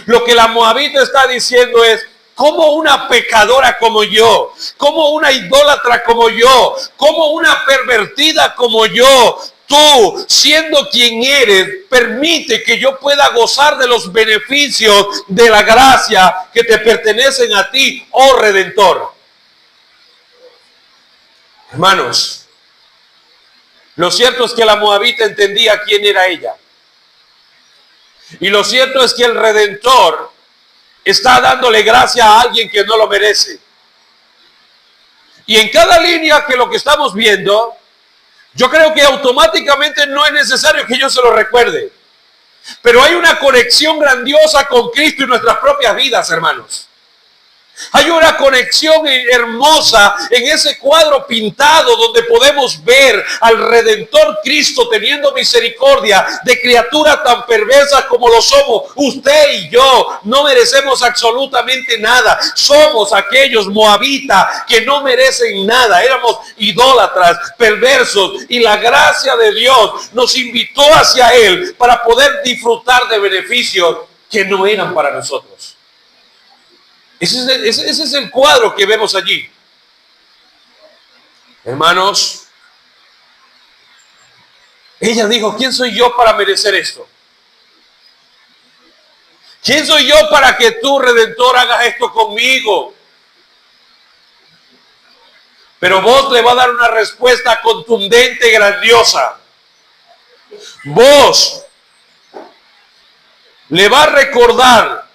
Lo que la moabita está diciendo es, como una pecadora como yo, como una idólatra como yo, como una pervertida como yo, tú, siendo quien eres, permite que yo pueda gozar de los beneficios de la gracia que te pertenecen a ti, oh Redentor. Hermanos, lo cierto es que la moabita entendía quién era ella. Y lo cierto es que el Redentor está dándole gracia a alguien que no lo merece. Y en cada línea que lo que estamos viendo, yo creo que automáticamente no es necesario que yo se lo recuerde. Pero hay una conexión grandiosa con Cristo en nuestras propias vidas, hermanos. Hay una conexión hermosa en ese cuadro pintado donde podemos ver al Redentor Cristo teniendo misericordia de criaturas tan perversas como lo somos. Usted y yo no merecemos absolutamente nada. Somos aquellos moabitas que no merecen nada. Éramos idólatras, perversos, y la gracia de Dios nos invitó hacia Él para poder disfrutar de beneficios que no eran para nosotros. Ese es el cuadro que vemos allí. Hermanos, ella dijo, ¿quién soy yo para merecer esto? ¿Quién soy yo para que tú, Redentor, hagas esto conmigo? Pero vos le va a dar una respuesta contundente, grandiosa. Vos le va a recordar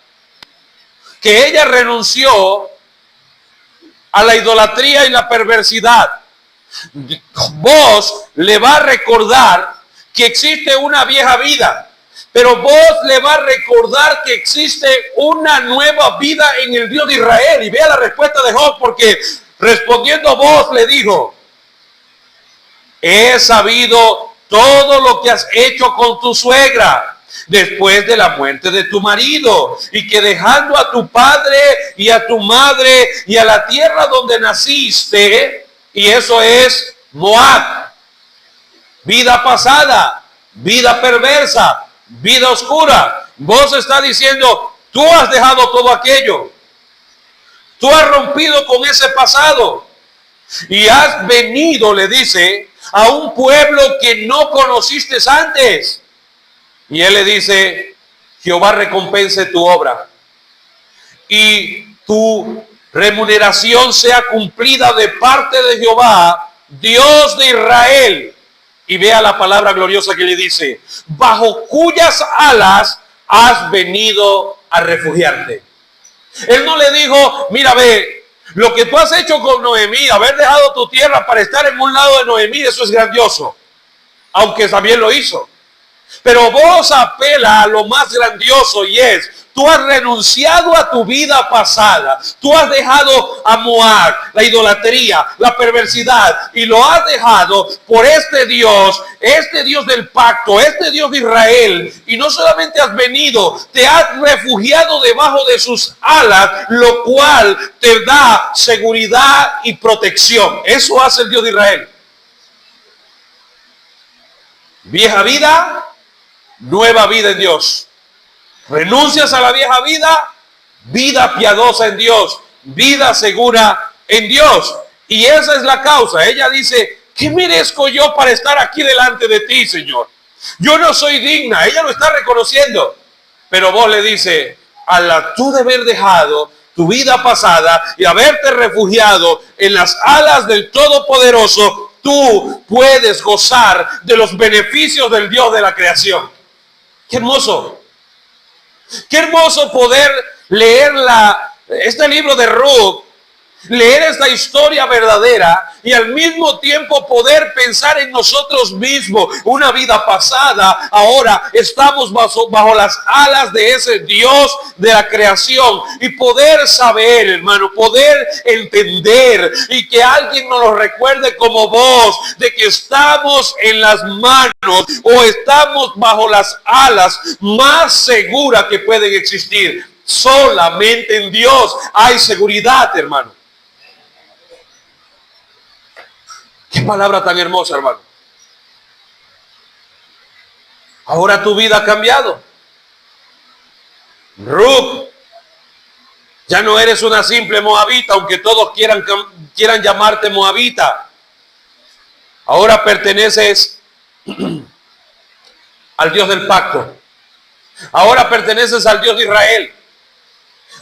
que ella renunció a la idolatría y la perversidad. Vos le va a recordar que existe una vieja vida, pero vos le va a recordar que existe una nueva vida en el Dios de Israel. Y vea la respuesta de Job, porque respondiendo vos le dijo, he sabido todo lo que has hecho con tu suegra después de la muerte de tu marido, y que dejando a tu padre y a tu madre y a la tierra donde naciste, y eso es Moab, vida pasada, vida perversa, vida oscura. Vos está diciendo, tú has dejado todo aquello, tú has rompido con ese pasado y has venido, le dice, a un pueblo que no conociste antes. Y él le dice, Jehová recompense tu obra y tu remuneración sea cumplida de parte de Jehová, Dios de Israel. Y vea la palabra gloriosa que le dice, bajo cuyas alas has venido a refugiarte. Él no le dijo, mira, ve, lo que tú has hecho con Noemí, haber dejado tu tierra para estar en un lado de Noemí, eso es grandioso, aunque también lo hizo. Pero vos apela a lo más grandioso y es, tú has renunciado a tu vida pasada. Tú has dejado a Moab, la idolatría, la perversidad, y lo has dejado por este Dios del pacto, este Dios de Israel. Y no solamente has venido, te has refugiado debajo de sus alas, lo cual te da seguridad y protección. Eso hace el Dios de Israel. Vieja vida, nueva vida en Dios. Renuncias a la vieja vida, vida piadosa en Dios, vida segura en Dios. Y esa es la causa. Ella dice, ¿qué merezco yo para estar aquí delante de ti, Señor? Yo no soy digna. Ella lo está reconociendo. Pero vos le dice, tú de haber dejado tu vida pasada y haberte refugiado en las alas del Todopoderoso, tú puedes gozar de los beneficios del Dios de la creación. ¡Qué hermoso! ¡Qué hermoso poder leer este libro de Ruth! Leer esta historia verdadera y al mismo tiempo poder pensar en nosotros mismos. Una vida pasada, ahora estamos bajo las alas de ese Dios de la creación. Y poder saber, hermano, poder entender y que alguien nos lo recuerde como vos, de que estamos en las manos o estamos bajo las alas más seguras que pueden existir. Solamente en Dios hay seguridad, hermano. Qué palabra tan hermosa, hermano. Ahora tu vida ha cambiado. Ruth, ya no eres una simple moabita, aunque todos quieran llamarte moabita. Ahora perteneces al Dios del pacto. Ahora perteneces al Dios de Israel.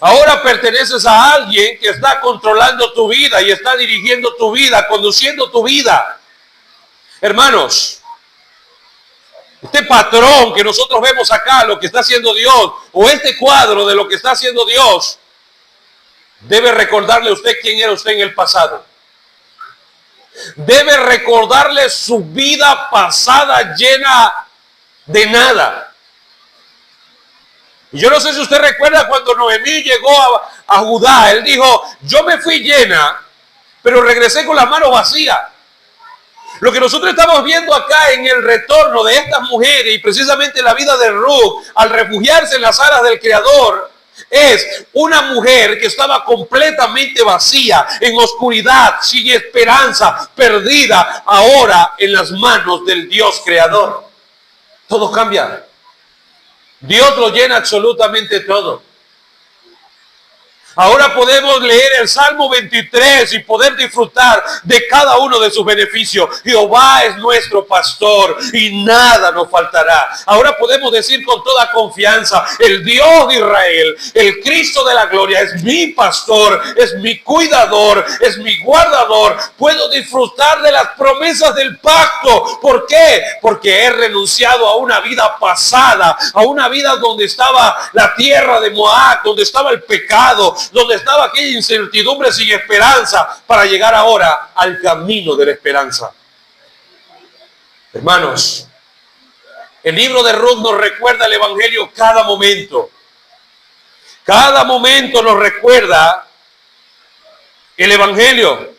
Ahora perteneces a alguien que está controlando tu vida y está dirigiendo tu vida, conduciendo tu vida. Hermanos, este patrón que nosotros vemos acá, lo que está haciendo Dios, o este cuadro de lo que está haciendo Dios, debe recordarle a usted quién era usted en el pasado. Debe recordarle su vida pasada llena de nada. Y yo no sé si usted recuerda cuando Noemí llegó a Judá. Él dijo, yo me fui llena, pero regresé con las manos vacías. Lo que nosotros estamos viendo acá en el retorno de estas mujeres y precisamente la vida de Ruth, al refugiarse en las alas del Creador, es una mujer que estaba completamente vacía, en oscuridad, sin esperanza, perdida, ahora en las manos del Dios Creador. Todo cambia. Dios lo llena absolutamente todo. Ahora podemos leer el Salmo 23 y poder disfrutar de cada uno de sus beneficios. Jehová es nuestro pastor y nada nos faltará. Ahora podemos decir con toda confianza, el Dios de Israel, el Cristo de la gloria, es mi pastor, es mi cuidador, es mi guardador. Puedo disfrutar de las promesas del pacto. ¿Por qué? Porque he renunciado a una vida pasada, a una vida donde estaba la tierra de Moab, donde estaba el pecado, donde estaba aquella incertidumbre sin esperanza, para llegar ahora al camino de la esperanza. Hermanos, el libro de Ruth nos recuerda el evangelio cada momento. Cada momento nos recuerda el evangelio.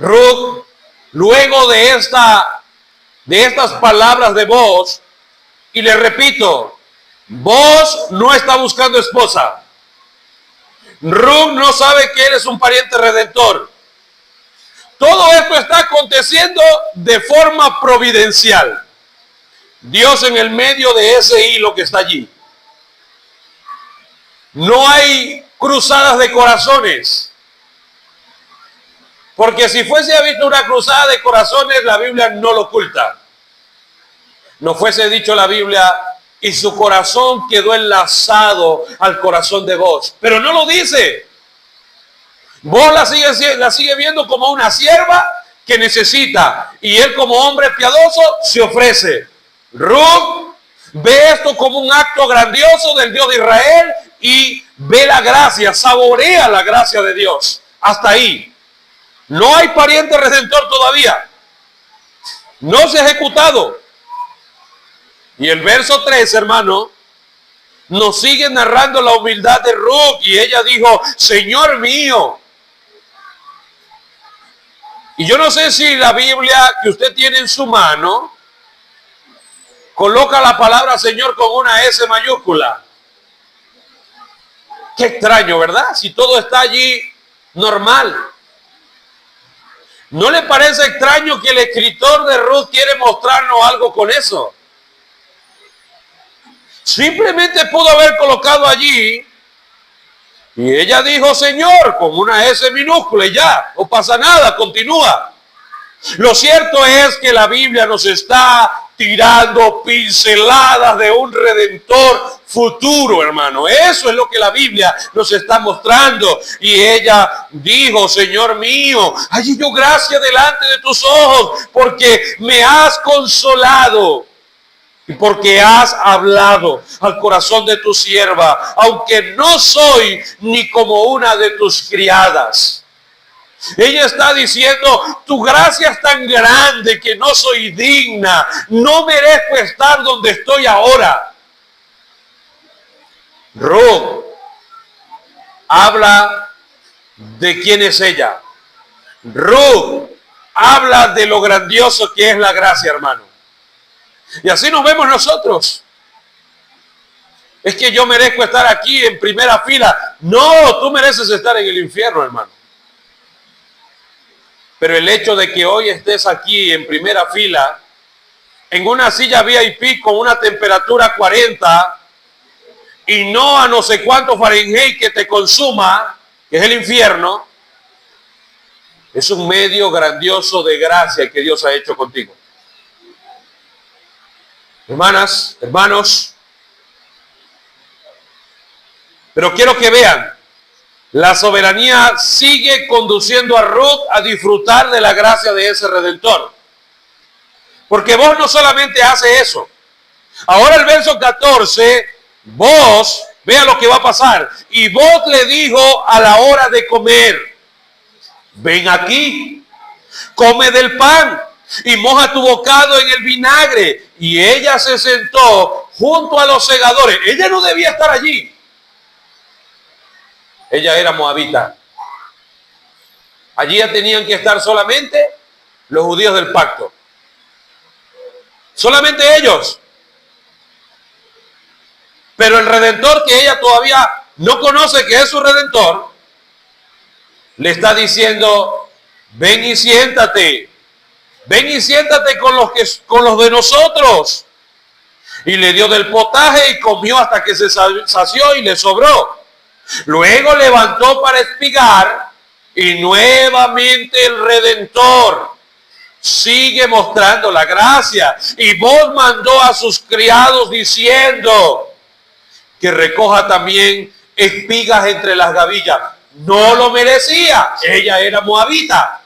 Ruth, luego de estas palabras de Boaz, y le repito, Boaz no está buscando esposa. Ruth no sabe que él es un pariente redentor. Todo esto está aconteciendo de forma providencial. Dios en el medio de ese hilo que está allí. No hay cruzadas de corazones. Porque si fuese habido una cruzada de corazones, la Biblia no lo oculta. No fuese dicho la Biblia, y su corazón quedó enlazado al corazón de Boaz. Pero no lo dice. Boaz la sigue viendo como una sierva que necesita. Y él como hombre piadoso se ofrece. Ruth ve esto como un acto grandioso del Dios de Israel y ve la gracia, saborea la gracia de Dios. Hasta ahí. No hay pariente redentor todavía. no se ha ejecutado. Y el verso 3, hermano, nos sigue narrando la humildad de Ruth, y ella dijo, Señor mío. Y yo no sé si la Biblia que usted tiene en su mano coloca la palabra Señor con una S mayúscula. Qué extraño, ¿verdad? Si todo está allí normal. ¿No le parece extraño que el escritor de Ruth quiere mostrarnos algo con eso? Simplemente pudo haber colocado allí, y ella dijo Señor con una S minúscula y ya, no pasa nada, continúa. Lo cierto es que la Biblia nos está tirando pinceladas de un redentor futuro, hermano. Eso es lo que la Biblia nos está mostrando. Y ella dijo, Señor mío, hallo yo gracia delante de tus ojos, porque me has consolado y porque has hablado al corazón de tu sierva, aunque no soy ni como una de tus criadas. Ella está diciendo, tu gracia es tan grande que no soy digna, no merezco estar donde estoy ahora. Ruth habla de quién es ella. Ruth habla de lo grandioso que es la gracia, hermano. Y así nos vemos nosotros. Es que yo merezco estar aquí en primera fila. No, tú mereces estar en el infierno, hermano. Pero el hecho de que hoy estés aquí en primera fila, en una silla VIP con una temperatura 40 y no a no sé cuánto Fahrenheit que te consuma, que es el infierno, es un medio grandioso de gracia que Dios ha hecho contigo. Hermanas, hermanos, pero quiero que vean, la soberanía sigue conduciendo a Ruth a disfrutar de la gracia de ese Redentor. Porque vos no solamente hace eso. Ahora el verso 14, vos, vea lo que va a pasar. Y vos le dijo a la hora de comer, ven aquí, come del pan y moja tu bocado en el vinagre. Y ella se sentó junto a los segadores. Ella no debía estar allí. Ella era moabita. Allí ya tenían que estar solamente los judíos del pacto. Solamente ellos. Pero el Redentor, que ella todavía no conoce que es su Redentor, le está diciendo, ven y siéntate. Ven y siéntate con los de nosotros. Y le dio del potaje y comió hasta que se sació y le sobró. Luego levantó para espigar y nuevamente el Redentor sigue mostrando la gracia. Y vos mandó a sus criados diciendo que recoja también espigas entre las gavillas. No lo merecía. Ella era moabita.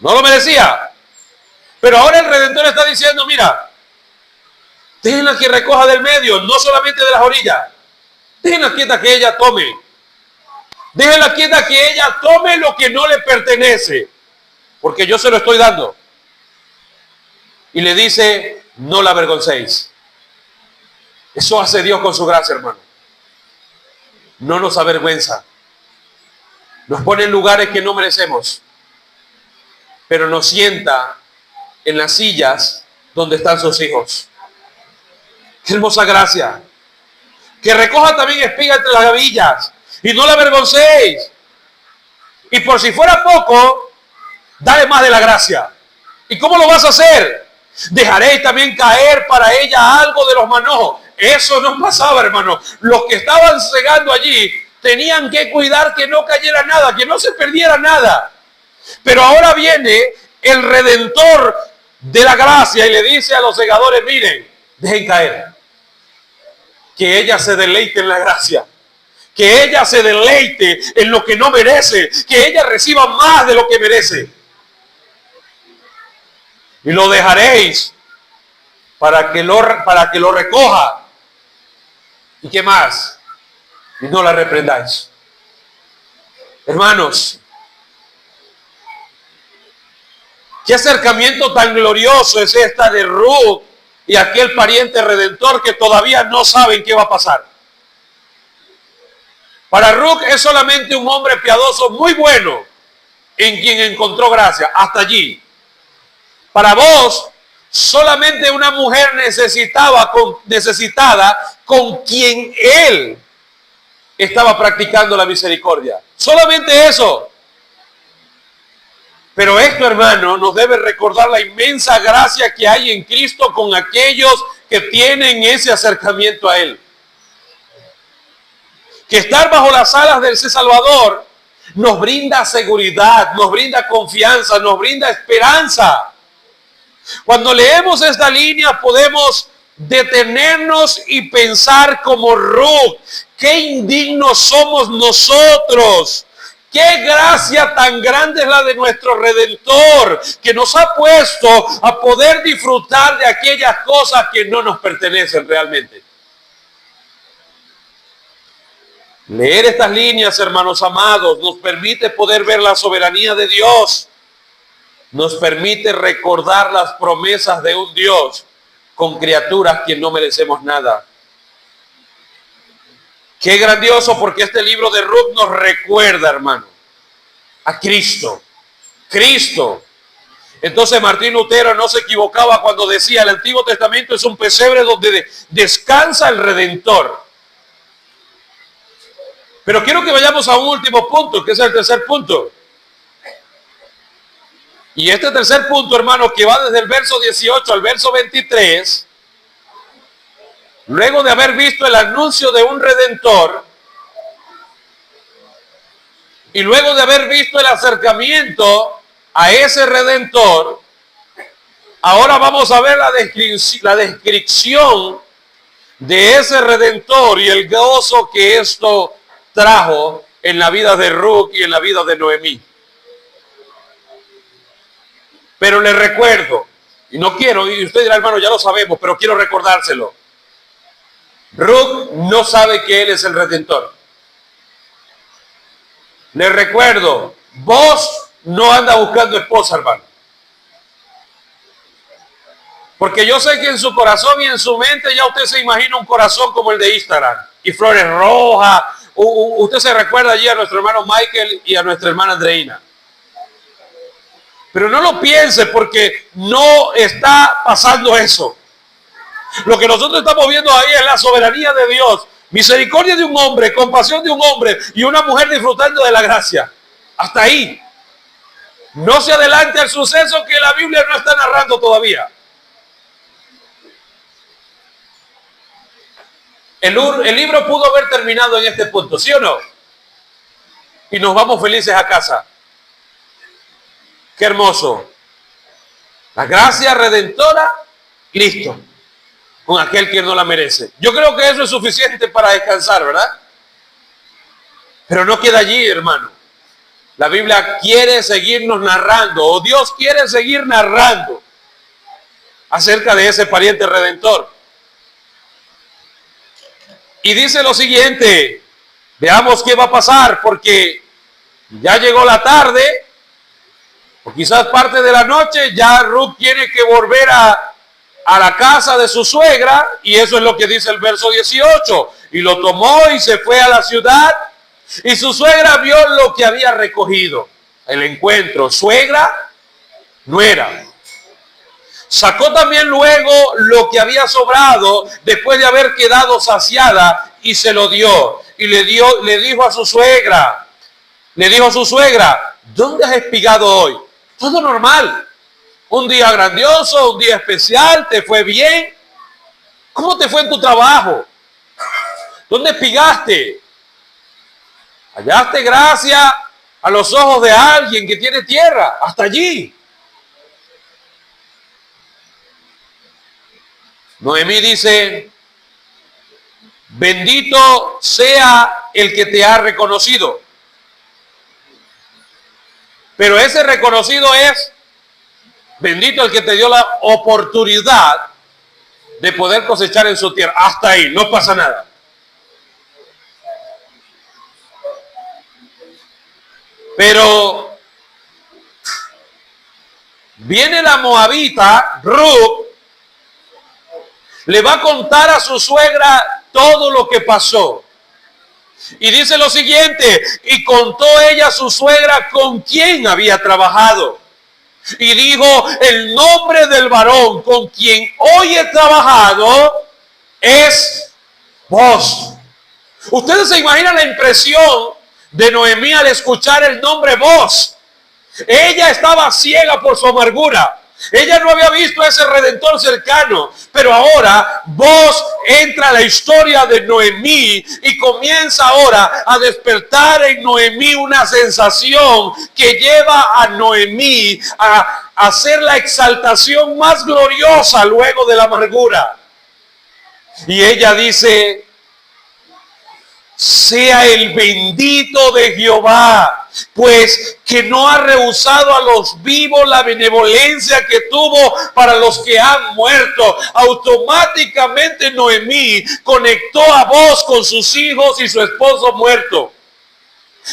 No lo merecía. Pero ahora el Redentor está diciendo, mira, déjenla que recoja del medio, no solamente de las orillas. Déjenla quieta que ella tome. Déjenla quieta que ella tome lo que no le pertenece. Porque yo se lo estoy dando. Y le dice, no la avergoncéis. Eso hace Dios con su gracia, hermano. No nos avergüenza. Nos pone en lugares que no merecemos. Pero nos sienta en las sillas donde están sus hijos. Qué hermosa gracia. Que recoja también espiga entre las gavillas y no la avergoncéis. Y por si fuera poco, dale más de la gracia. ¿Y cómo lo vas a hacer? Dejaréis también caer para ella algo de los manojos. Eso no pasaba, hermano. Los que estaban cegando allí tenían que cuidar que no cayera nada, que no se perdiera nada. Pero ahora viene el Redentor de la gracia y le dice a los segadores, miren, dejen caer. Que ella se deleite en la gracia. Que ella se deleite en lo que no merece. Que ella reciba más de lo que merece. Y lo dejaréis para que lo recoja. ¿Y qué más? Y no la reprendáis. Qué acercamiento tan glorioso es esta de Ruth y aquel pariente redentor que todavía no saben qué va a pasar. Para Ruth es solamente un hombre piadoso muy bueno en quien encontró gracia, hasta allí. Para vos, solamente una mujer necesitada con quien él estaba practicando la misericordia. Solamente eso. Pero esto, hermano, nos debe recordar la inmensa gracia que hay en Cristo con aquellos que tienen ese acercamiento a Él. Que estar bajo las alas del Salvador nos brinda seguridad, nos brinda confianza, nos brinda esperanza. Cuando leemos esta línea podemos detenernos y pensar como Ruth, qué indignos somos nosotros. Qué gracia tan grande es la de nuestro Redentor, que nos ha puesto a poder disfrutar de aquellas cosas que no nos pertenecen realmente. Leer estas líneas, hermanos amados, nos permite poder ver la soberanía de Dios. Nos permite recordar las promesas de un Dios con criaturas que no merecemos nada. Qué grandioso, porque este libro de Ruth nos recuerda, hermano, a Cristo. Cristo. Entonces Martín Lutero no se equivocaba cuando decía: el Antiguo Testamento es un pesebre donde descansa el Redentor. Pero quiero que vayamos a un último punto, que es el tercer punto. Y este tercer punto, hermano, que va desde el verso 18 al verso 23, luego de haber visto el anuncio de un Redentor, y luego de haber visto el acercamiento a ese Redentor, ahora vamos a ver la descripción de ese Redentor y el gozo que esto trajo en la vida de Ruth y en la vida de Noemí. Pero les recuerdo, y no quiero, y usted dirá, hermano, ya lo sabemos, pero quiero recordárselo. Ruth no sabe que él es el Redentor. Les recuerdo, vos no anda buscando esposa, hermano. Porque yo sé que en su corazón y en su mente ya usted se imagina un corazón como el de Instagram. Y flores rojas. Usted se recuerda allí a nuestro hermano Michael y a nuestra hermana Andreina. Pero no lo piense, porque no está pasando eso. Lo que nosotros estamos viendo ahí es la soberanía de Dios. Misericordia de un hombre, compasión de un hombre y una mujer disfrutando de la gracia. Hasta ahí. No se adelante al suceso que la Biblia no está narrando todavía. El libro pudo haber terminado en este punto, ¿sí o no? Y nos vamos felices a casa. Qué hermoso. La gracia redentora, Cristo, con aquel que no la merece. Yo creo que eso es suficiente para descansar, ¿verdad? Pero no queda allí, hermano. La Biblia quiere seguirnos narrando, o Dios quiere seguir narrando acerca de ese pariente redentor. Y dice lo siguiente, veamos qué va a pasar, porque ya llegó la tarde, o quizás parte de la noche, ya Ruth tiene que volver a la casa de su suegra, y eso es lo que dice el verso 18. Y lo tomó y se fue a la ciudad, y su suegra vio lo que había recogido. El encuentro, suegra, nuera. Sacó también luego lo que había sobrado después de haber quedado saciada y se lo dio. Y le dijo a su suegra, ¿dónde has espigado hoy? Todo normal. Un día grandioso, un día especial, ¿te fue bien? ¿Cómo te fue en tu trabajo? ¿Dónde espigaste? ¿Hallaste gracia a los ojos de alguien que tiene tierra? Hasta allí. Noemí dice, bendito sea el que te ha reconocido. Pero ese reconocido es, bendito el que te dio la oportunidad de poder cosechar en su tierra. Hasta ahí, no pasa nada. Pero Viene la moabita, Ruth, le va a contar a su suegra todo lo que pasó. Y dice lo siguiente, y contó ella a su suegra con quién había trabajado. Y dijo, el nombre del varón con quien hoy he trabajado es Boaz. Ustedes se imaginan la impresión de Noemí al escuchar el nombre Boaz. Ella estaba ciega por su amargura. Ella no había visto a ese redentor cercano, pero ahora Boaz entra a la historia de Noemí y comienza ahora a despertar en Noemí una sensación que lleva a Noemí a hacer la exaltación más gloriosa luego de la amargura. Y ella dice, sea el bendito de Jehová, pues que no ha rehusado a los vivos la benevolencia que tuvo para los que han muerto. Automáticamente Noemí conectó a Boaz con sus hijos y su esposo muerto.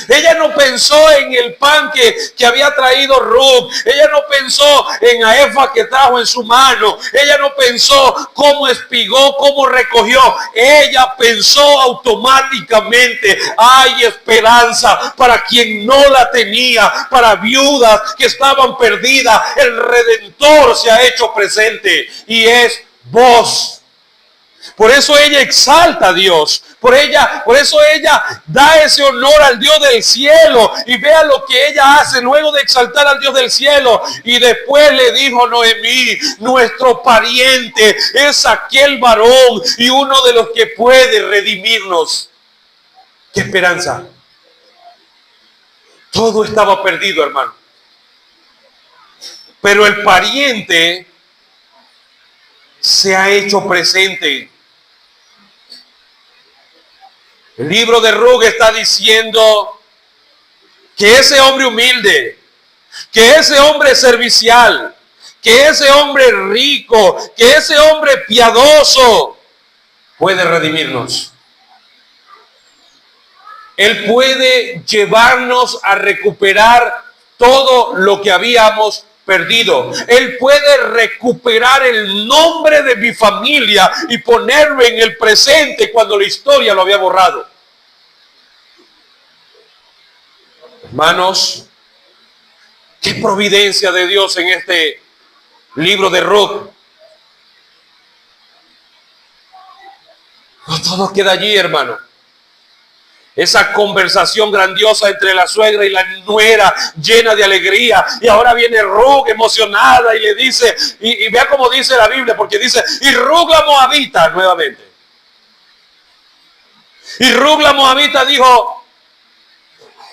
Ella no pensó en el pan que había traído Ruth. Ella no pensó en la efa que trajo en su mano. Ella no pensó cómo espigó, cómo recogió. Ella pensó automáticamente, hay esperanza para quien no la tenía, para viudas que estaban perdidas. El Redentor se ha hecho presente y es Boaz. Por eso ella exalta a Dios. Por eso ella da ese honor al Dios del cielo. Y vea lo que ella hace luego de exaltar al Dios del cielo. Y después le dijo Noemí, nuestro pariente es aquel varón y uno de los que puede redimirnos. ¡Qué esperanza! Todo estaba perdido, hermano. Pero el pariente se ha hecho presente. El libro de Ruth está diciendo que ese hombre humilde, que ese hombre servicial, que ese hombre rico, que ese hombre piadoso puede redimirnos. Él puede llevarnos a recuperar todo lo que habíamos perdido. Él puede recuperar el nombre de mi familia y ponerlo en el presente cuando la historia lo había borrado. Hermanos, qué providencia de Dios en este libro de Ruth. No todo queda allí, hermano. Esa conversación grandiosa entre la suegra y la nuera, llena de alegría. Y ahora viene Ruth emocionada y le dice, y vea cómo dice la Biblia, porque dice, y Ruth la moabita nuevamente. Y Ruth la moabita dijo,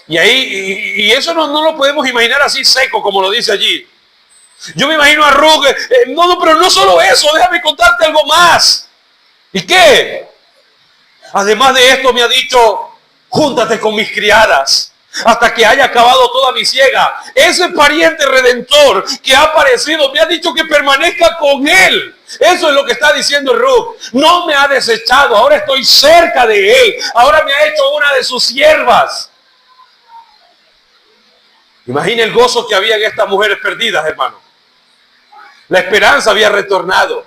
y eso no lo podemos imaginar así seco como lo dice allí. Yo me imagino a Ruth, pero no solo eso, déjame contarte algo más. ¿Y qué? Además de esto me ha dicho, júntate con mis criadas hasta que haya acabado toda mi siega. Ese pariente redentor que ha aparecido me ha dicho que permanezca con él. Eso es lo que está diciendo Ruth. No me ha desechado, ahora estoy cerca de él. Ahora me ha hecho una de sus siervas. Imagina el gozo que había en estas mujeres perdidas, hermano. La esperanza había retornado.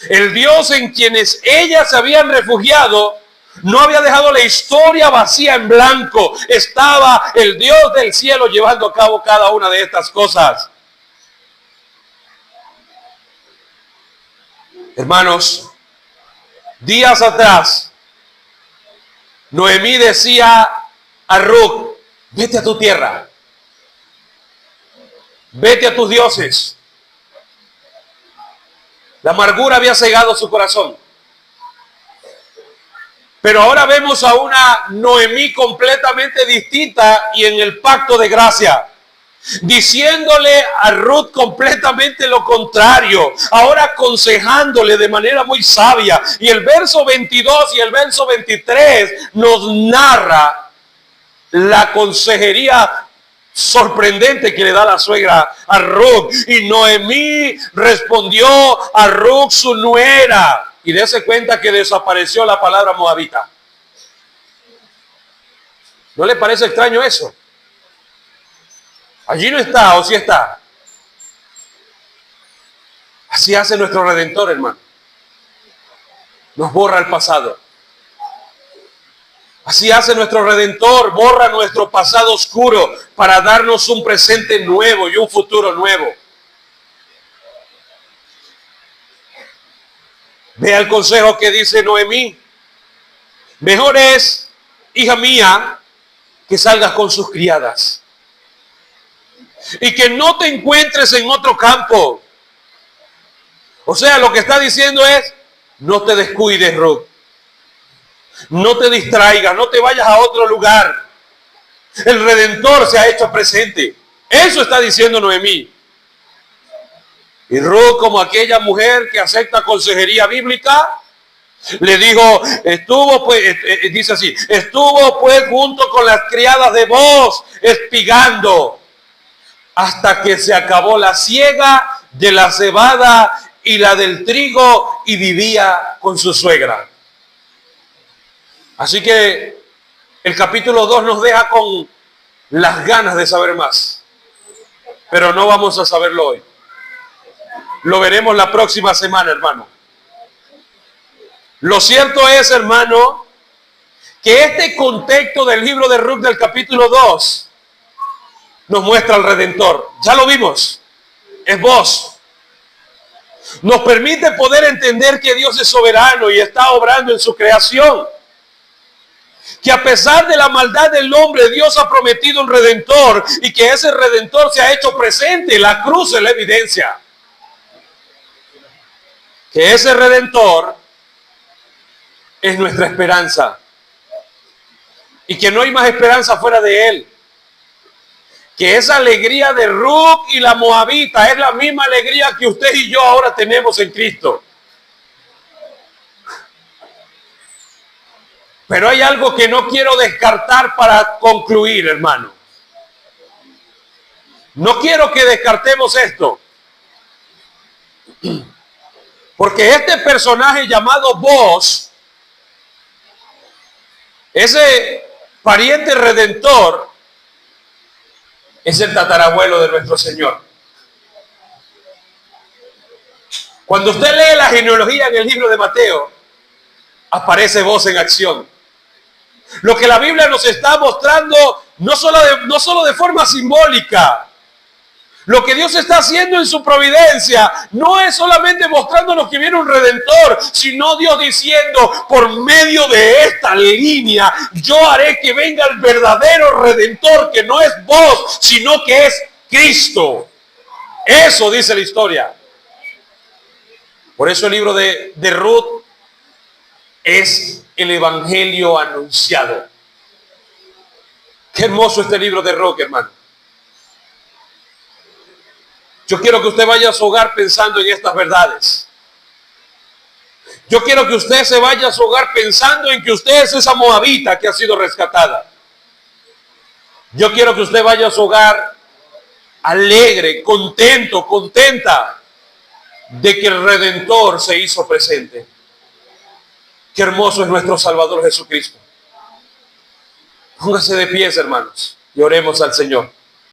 El Dios en quienes ellas se habían refugiado no había dejado la historia vacía en blanco. Estaba el Dios del cielo llevando a cabo cada una de estas cosas. Hermanos, días atrás, Noemí decía a Ruth, vete a tu tierra, vete a tus dioses. La amargura había cegado su corazón. Pero ahora vemos a una Noemí completamente distinta y en el pacto de gracia, diciéndole a Ruth completamente lo contrario, ahora aconsejándole de manera muy sabia. Y el verso 22 y el verso 23 nos narra la consejería sorprendente que le da la suegra a Ruth. Y Noemí respondió a Ruth su nuera. Y dése cuenta que desapareció la palabra moabita. ¿No le parece extraño eso? Allí no está, o sí está. Así hace nuestro Redentor, hermano. Nos borra el pasado. Así hace nuestro Redentor, borra nuestro pasado oscuro para darnos un presente nuevo y un futuro nuevo. Vea el consejo que dice Noemí. Mejor es, hija mía, que salgas con sus criadas y que no te encuentres en otro campo. O sea, lo que está diciendo es, no te descuides, Ruth. No te distraigas, no te vayas a otro lugar. El Redentor se ha hecho presente. Eso está diciendo Noemí. Y Ruth, como aquella mujer que acepta consejería bíblica, le dijo, estuvo pues, dice así, estuvo pues junto con las criadas de Booz, espigando, hasta que se acabó la siega de la cebada y la del trigo, y vivía con su suegra. Así que el capítulo 2 nos deja con las ganas de saber más. Pero no vamos a saberlo hoy. Lo veremos la próxima semana, hermano. Lo cierto es, hermano, que este contexto del libro de Ruth del capítulo 2 nos muestra al Redentor. Ya lo vimos. Es Booz. Nos permite poder entender que Dios es soberano y está obrando en su creación. Que a pesar de la maldad del hombre, Dios ha prometido un Redentor y que ese Redentor se ha hecho presente. La cruz es la evidencia. Que ese Redentor es nuestra esperanza. Y que no hay más esperanza fuera de Él. Que esa alegría de Ruth y la moabita es la misma alegría que usted y yo ahora tenemos en Cristo. Pero hay algo que no quiero descartar para concluir, hermano. No quiero que descartemos esto. Porque este personaje llamado Booz, ese pariente redentor, es el tatarabuelo de nuestro Señor. Cuando usted lee la genealogía en el libro de Mateo, aparece Booz en acción. Lo que la Biblia nos está mostrando no solo de forma simbólica. Lo que Dios está haciendo en su providencia no es solamente mostrándonos que viene un Redentor, sino Dios diciendo, por medio de esta línea, yo haré que venga el verdadero Redentor, que no es Booz, sino que es Cristo. Eso dice la historia. Por eso el libro de Ruth es el evangelio anunciado. Qué hermoso este libro de Ruth, hermano. Yo quiero que usted vaya a su hogar pensando en estas verdades. Yo quiero que usted se vaya a su hogar pensando en que usted es esa moabita que ha sido rescatada. Yo quiero que usted vaya a su hogar alegre, contento, contenta de que el Redentor se hizo presente. Qué hermoso es nuestro Salvador Jesucristo. Póngase de pies, hermanos, y oremos al Señor.